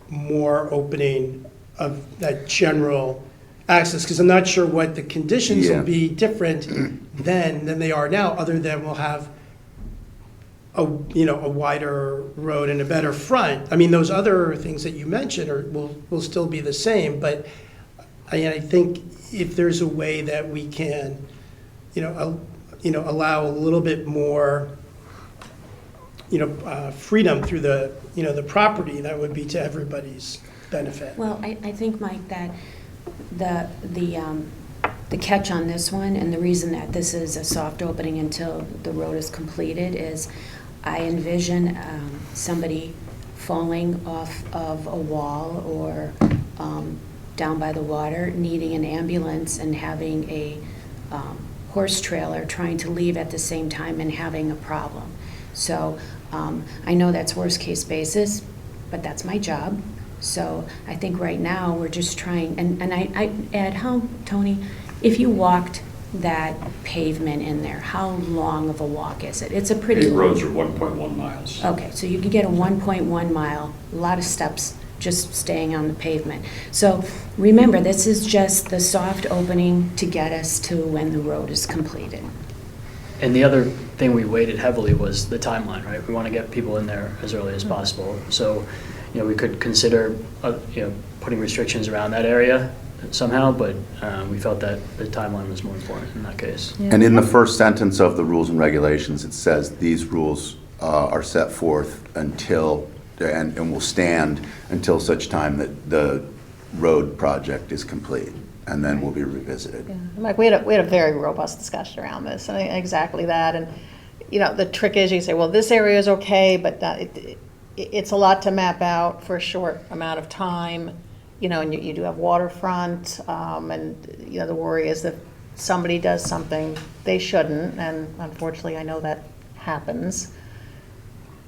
more opening of that general access? Because I'm not sure what the conditions will be different then than they are now, other than we'll have a wider road and a better front. I mean, those other things that you mentioned will still be the same, but I think if there's a way that we can, allow a little bit more, freedom through the property, that would be to everybody's benefit. Well, I think, Mike, that the catch on this one, and the reason that this is a soft opening until the road is completed, is I envision somebody falling off of a wall or down by the water, needing an ambulance and having a horse trailer trying to leave at the same time and having a problem. So I know that's worst case basis, but that's my job. So I think right now we're just trying, and I add, Tony, if you walked that pavement in there, how long of a walk is it? It's a pretty Paved long. roads are 1.1 miles. Okay, so you can get a 1.1 mile, a lot of steps just staying on the pavement. So remember, this is just the soft opening to get us to when the road is completed. And the other thing we weighted heavily was the timeline, right? We want to get people in there as early as possible. So, we could consider, putting restrictions around that area somehow, but we felt that the timeline was more important in that case. Yeah. And in the first sentence of the rules and regulations, it says these rules are set forth until, and will stand until such time that the road project is complete, and then will be revisited. Yeah. Mike, we had a very robust discussion around this, and exactly that. And the trick is, you say, well, this area is okay, but it's a lot to map out for a short amount of time. And you do have waterfront, and the worry is that somebody does something they shouldn't, and unfortunately, I know that happens.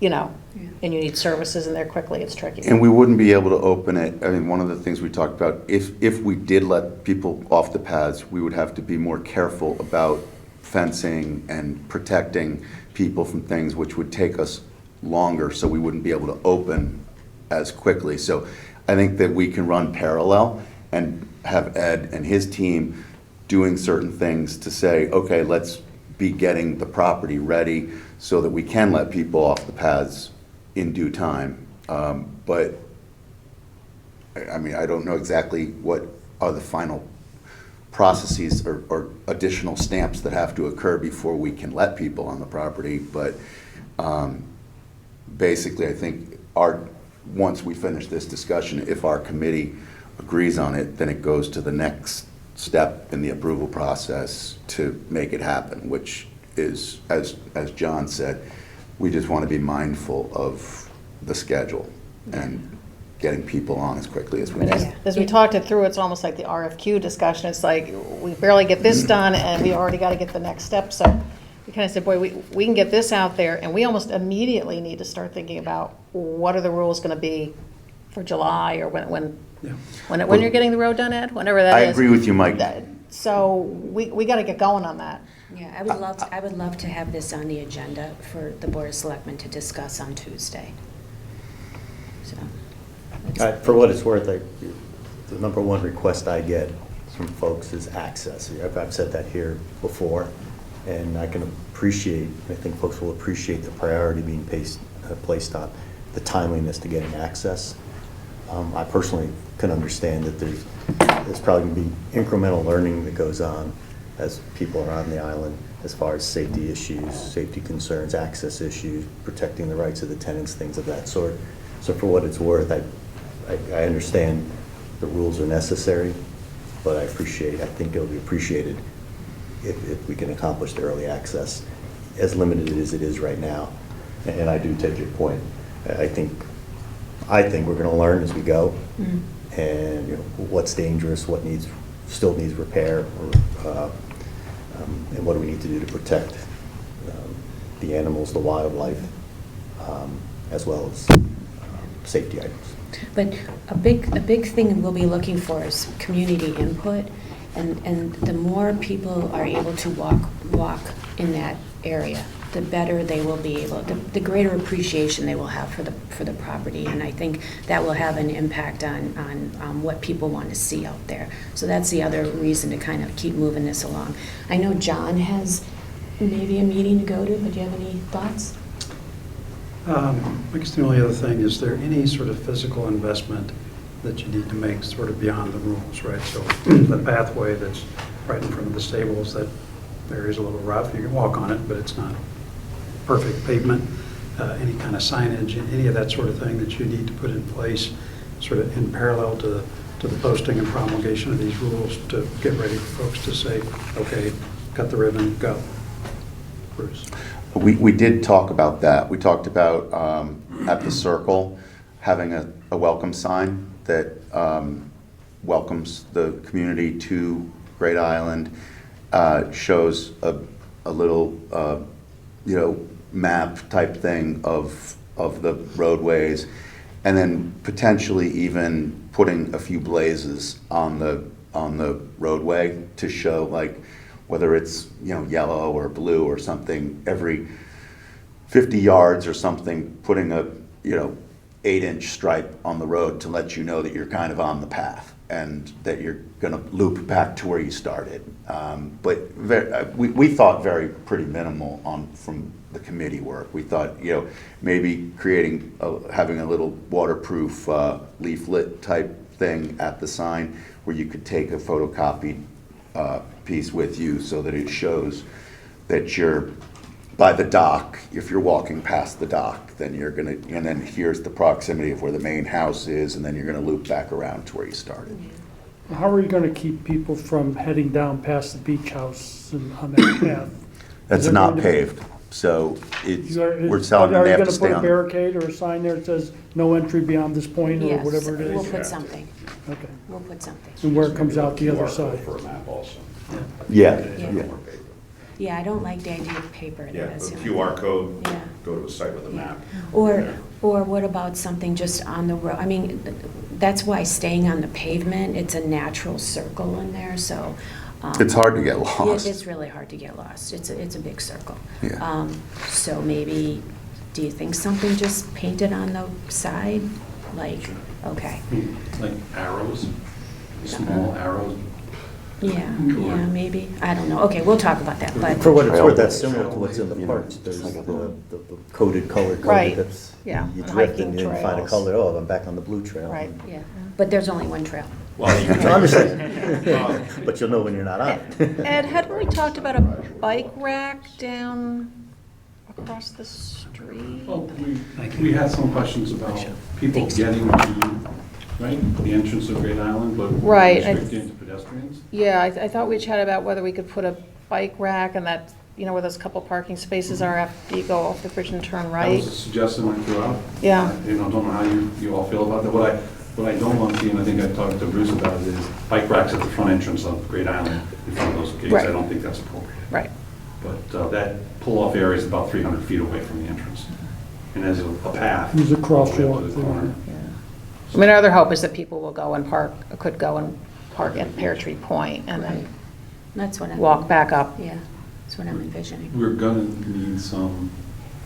And you need services in there quickly. It's tricky. And we wouldn't be able to open it. I mean, one of the things we talked about, if we did let people off the paths, we would have to be more careful about fencing and protecting people from things which would take us longer, so we wouldn't be able to open as quickly. So I think that we can run parallel and have Ed and his team doing certain things to say, okay, let's be getting the property ready so that we can let people off the paths in due time. But I mean, I don't know exactly what are the final processes or additional stamps that have to occur before we can let people on the property. But basically, I think once we finish this discussion, if our committee agrees on it, then it goes to the next step in the approval process to make it happen, which is, as John said, we just want to be mindful of the schedule and getting people on as quickly as we can. As we talked it through, it's almost like the RFQ discussion. It's like, we barely get this done, and we already got to get the next step. So we kind of said, boy, we can get this out there, and we almost immediately need to start thinking about what are the rules going to be for July, or when you're getting the road done, Ed, whenever that is. I agree with you, Mike. So we got to get going on that. Yeah, I would love to have this on the agenda for the Board of Selectmen to discuss on Tuesday. So. For what it's worth, the number one request I get from folks is access. I've said that here before, and I think folks will appreciate the priority being placed on the timeliness to getting access. I personally can understand that there's probably going to be incremental learning that goes on as people are on the island as far as safety issues, safety concerns, access issues, protecting the rights of the tenants, things of that sort. So for what it's worth, I understand the rules are necessary, but I think it'll be appreciated if we can accomplish the early access, as limited as it is right now. And I do take your point. I think we're going to learn as we go, and what's dangerous, what still needs repair, and what do we need to do to protect the animals, the wildlife, as well as safety items. But a big thing we'll be looking for is community input, and the more people are able to walk in that area, the better they will be able, the greater appreciation they will have for the property, and I think that will have an impact on what people want to see out there. So that's the other reason to kind of keep moving this along. I know John has maybe a meeting to go to, but do you have any thoughts? I guess the only other thing, is there any sort of physical investment that you need to make sort of beyond the rules, right? So the pathway that's right in front of the stables, that area is a little rough. You can walk on it, but it's not perfect pavement. Any kind of signage, any of that sort of thing that you need to put in place sort of in parallel to the posting and promulgation of these rules to get ready for folks to say, okay, cut the ribbon, go. Bruce. We did talk about that. We talked about at the Circle having a welcome sign that welcomes the community to Great Island, shows a little map type thing of the roadways, and then potentially even putting a few blazes on the roadway to show, like, whether it's yellow or blue or something, every 50 yards or something, putting a 8-inch stripe on the road to let you know that you're kind of on the path and that you're going to loop back to where you started. But we thought pretty minimal from the committee work. We thought maybe having a little waterproof leaflet type thing at the sign where you could take a photocopied piece with you so that it shows that you're by the dock. If you're walking past the dock, then and then here's the proximity of where the main house is, and then you're gonna loop back around to where you started. How are you gonna keep people from heading down past the beach house and on that path? That's not paved, so we're telling them they have to stay Are you gonna put a on. barricade or a sign there that says no entry beyond this point, or Yes, whatever it is? we'll put something. Okay. We'll put something. And where it comes out the other QR code side? For a map also. Yeah. Yeah, I don't like the idea of paper. Yeah, That's the the only QR thing. code, Yeah. go to a site with a Yeah. map. Or what about something just on the road? I mean, that's why staying on the pavement, it's a natural circle in there, so. It's hard to get lost. It's really hard to get lost. It's a big circle. Yeah. So maybe, do you think something just painted on the side? Like, okay. Like arrows, small arrows. Yeah, maybe. I don't know. Okay, we'll talk about that, but. For what it's worth, that's similar to what's in the parks. There's the coded color Right. coded, that's, Yeah, you and drift hiking and then find a trails. color, oh, I'm back on the blue trail. Right. Yeah, but there's only one trail. Well, you So I'm just saying, but you'll know when you're not on it. Ed, hadn't we talked about a bike rack down across the street? Well, we had some questions about people getting to, the entrance of Great Island, but Right, restricted to pedestrians. Yeah, I thought we chatted about whether we could put a bike rack and that, where those couple parking spaces are after you go off the bridge and turn That right. was a suggestion I threw out. Yeah. Don't know how you all feel about that. What I don't want to see, and I think I talked to Bruce about it, is bike racks at the front entrance of Great Island in front of those gates. Right. I don't think that's appropriate. Right. But that pull-off area is about 300 feet away from the entrance. And there's a path. There's a all the way up crosswalk to the there. corner. I mean, our other hope is that people will go and could go and park at Pear Tree Point and then That's what I'm. walk back up. Yeah, that's what I'm envisioning. We're gonna need some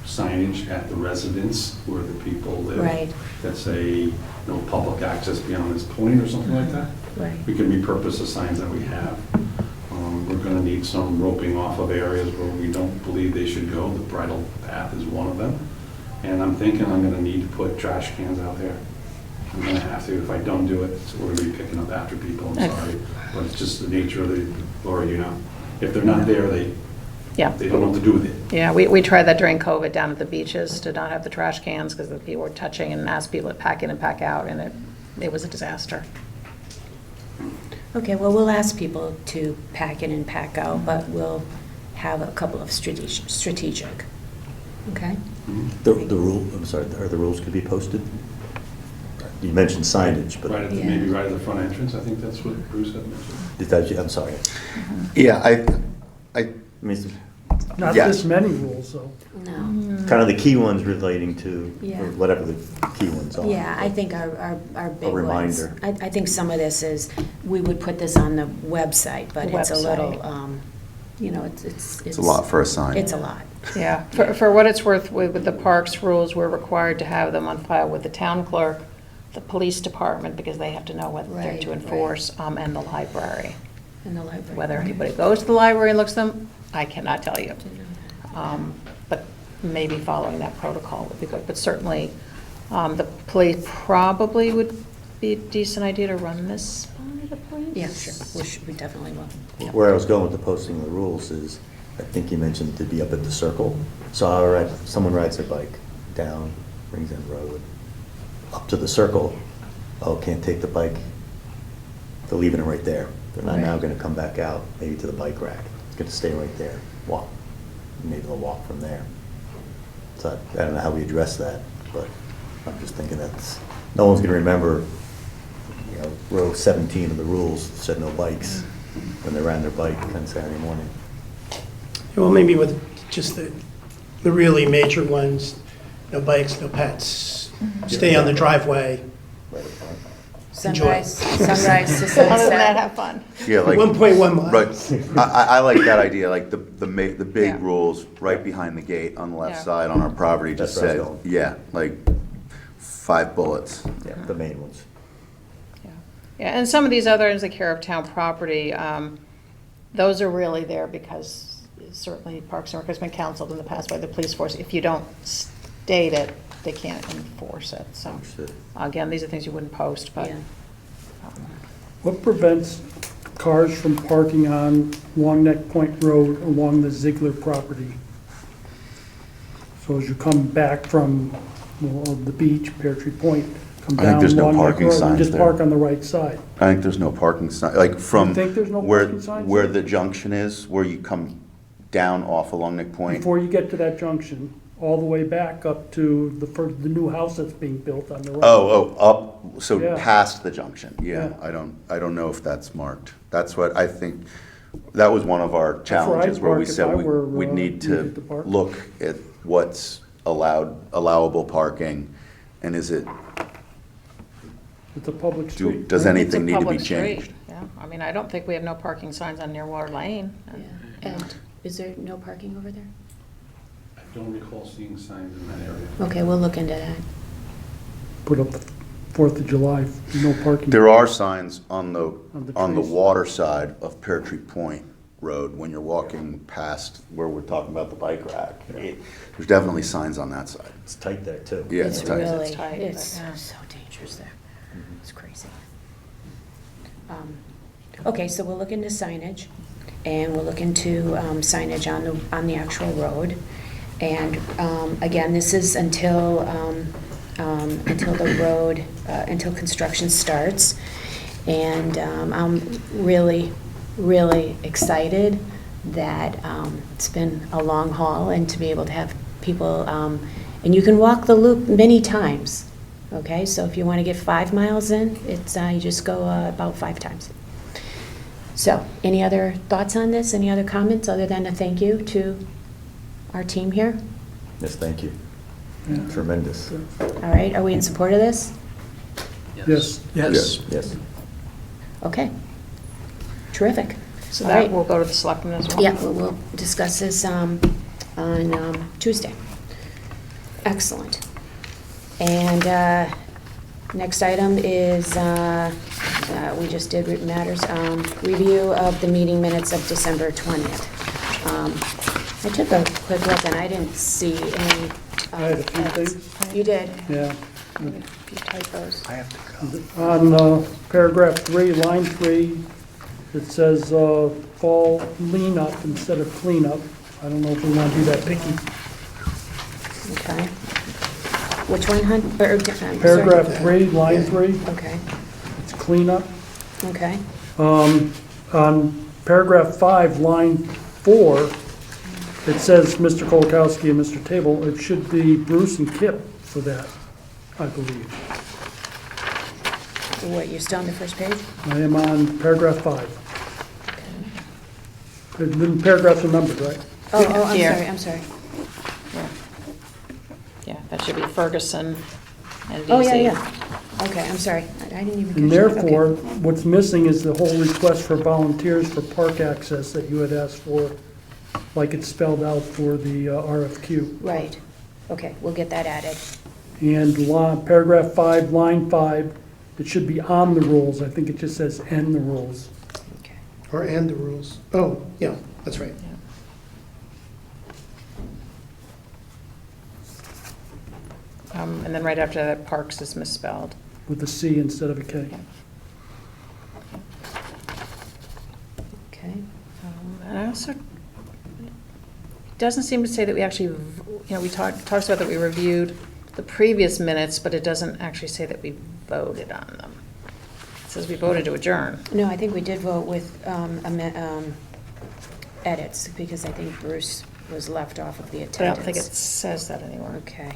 signage at the residence where the people live. Right. That say, no public access beyond this point or something like that. Right. We can repurpose the signs that we have. We're gonna need some roping off of areas where we don't believe they should go. The bridle path is one of them. And I'm thinking I'm gonna need to put trash cans out there I'm gonna have to, if I don't do it, so we're gonna be picking up after people, I'm sorry. But it's just the nature of the, Laura, you know, if they're not there, they Yeah. don't know what to do with it. Yeah, we tried that during COVID down at the beaches, to not have the trash cans because the people were touching and asked people to pack in and pack out, and it was a disaster. Okay, well, we'll ask people to pack in and pack out, but we'll have a couple of strategic, okay? The rule, I'm sorry, are the rules could be posted? You mentioned signage, but Right at the, Yeah. maybe right at the front entrance, I think that's what Bruce had mentioned. I'm sorry. Yeah, I, I mean, it's Not Yes. this many rules, though. No. kind of the key ones relating to, Yeah. or whatever the key ones are. Yeah, I think our big ones. reminder. I think some of this is, we would put this on the website, but The it's a little, website. you know, it's. it's a lot for a sign. It's a lot. Yeah, for what it's worth, with the parks rules, we're required to have them on file with the town clerk, the police department, because they have to know whether they're Right, to right. enforce, and the library. In the library. Whether anybody goes to the library and looks at them, I cannot tell you. But maybe following that protocol would be good. But certainly, the police probably would be a decent idea to run this by the police. Yeah, sure, we definitely will. Yeah. Where I was going with the posting of the rules is, I think you mentioned to be up at the circle. So all right, someone rides their bike down Rings End Road, up to the circle, oh, can't take the bike, they're leaving it right there. They're not now Right. gonna come back out, maybe to the bike rack. It's gonna stay right there, walk. Maybe they'll walk from there. So I don't know how we address that, but I'm just thinking that's, no one's gonna remember, you know, row 17 of the rules said no bikes when they ran their bike on Saturday morning. Well, maybe with just the really major ones, no bikes, no pets, stay on the driveway. Right. Sunrise to Other than that, sunset. have fun. Yeah, like. 1.1 miles. Right, I like that idea, like the Yeah. big rules right behind the gate on the left Yeah. side on our property just That's where I said, was going. yeah, like 5 bullets. Yeah, the main ones. Yeah, yeah, and some of these other items, like care of town property, those are really there because certainly Parks and Rec has been counseled in the past by the police force. If you don't state it, they can't enforce it, so. Understood. Again, these are things you wouldn't post, but. Yeah. What prevents cars from parking on Long Neck Point Road along the Ziegler property? So as you come back from, well, the beach, Pear Tree Point, come I think down there's no Long Neck parking Road, and signs just there. park on the right side. I think there's no parking sign, like from think there's no where, parking signs where there? the junction is, where you come down off along Nick Point. Before you get to that junction, all the way back up to the new house that's being built on the right. Up, so Yeah. past the junction, yeah, Yeah. I don't know if that's marked. That's what I think, that was one of our where I'd challenges where we park if said I were, we need needed to to park. look at what's allowable parking, and is it, It's a public street. does right? It's a anything need to be public street, changed? Yeah, I mean, I don't think we have no parking signs on Nearwater Lane. Yeah. And is there no parking over there? I don't recall seeing signs in that area. Okay, we'll look into that. Put up 4th of July, no parking. There are signs on On the the trees. water side of Pear Tree Point Road, when you're walking past where we're talking about the bike rack. There's definitely signs on that side. It's tight there, too. Yeah, it's tight. Really, It's tight, it's but, yeah. so dangerous there. It's crazy. Okay, so we'll look into signage, and we'll look into signage on the actual road. And again, this is until the road, until construction starts. And I'm really, really excited that it's been a long haul, and to be able to have people, and you can walk the loop many times, okay? So if you want to get 5 miles in, it's, you just go about 5 times. So, any other thoughts on this? Any other comments, other than a thank you to our team here? Yes, thank you. Tremendous. All right, are we in support of this? Yes. Yes. Yes. Okay. Terrific. So All that right. will go to the selectmen as well? Yeah, we'll discuss this on Tuesday. Excellent. And next item is, we just did written matters, review of the meeting minutes of December 20th. I took a quick look and I didn't see any. I had a few things. You did? Yeah. Maybe a few typos. I have to go. On paragraph 3, line 3, it says fall lean up instead of clean up. I don't know if we want to be that picky. Okay. Which one, hun? Sorry. Paragraph 3, line 3, Okay, it's clean up. okay. On paragraph 5, line 4, it says Mr. Kolakowski and Mr. Table. It should be Bruce and Kip for that, I believe. What, you're still on the first page? I am on paragraph 5. The paragraphs are numbered, right? Oh, Here. I'm sorry. Yeah. Yeah, that should be Ferguson and Oh, yeah, DZ. yeah. Okay, I'm sorry. I didn't even catch that. And Okay. therefore, what's missing is the whole request for volunteers for park access that you had asked for, like it's spelled out for the RFQ. Right. Okay, we'll get that added. And paragraph 5, line 5, it should be on the rules. I think it just says "and the rules." Okay. Or and the rules. Oh, yeah, that's right. And then right after that, Parks is misspelled. With a C instead of a K. Okay. And I also, it doesn't seem to say that we actually, we talks about that we reviewed the previous minutes, but it doesn't actually say that we voted on them. It says we voted to adjourn. No, I think we did vote with edits, because I think Bruce was left off of the But I attendance. don't think it says that anywhere. Okay.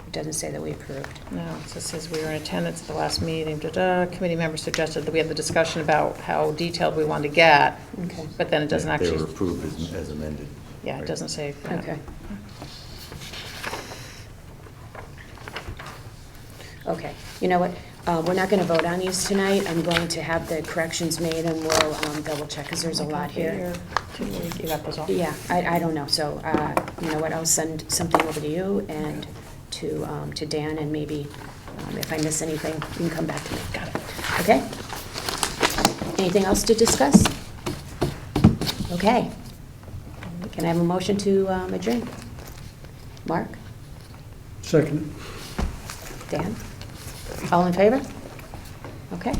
It doesn't say that we approved. No, it just says we were in attendance at the last meeting, committee members suggested that we have the discussion about how detailed we want to get, Okay. but then it doesn't They actually, were approved as amended. yeah, it doesn't say. Okay. Okay, you know what, we're not gonna vote on these tonight. I'm going to have the corrections made and we'll double check, because there's a lot here. You got those all? Yeah, I don't know, so, you know what, I'll send something over to you and to Dan, and maybe if I miss anything, you can come back to me. Got it. Okay? Anything else to discuss? Okay. Can I have a motion to adjourn? Mark? Second. Dan? All in favor? Okay.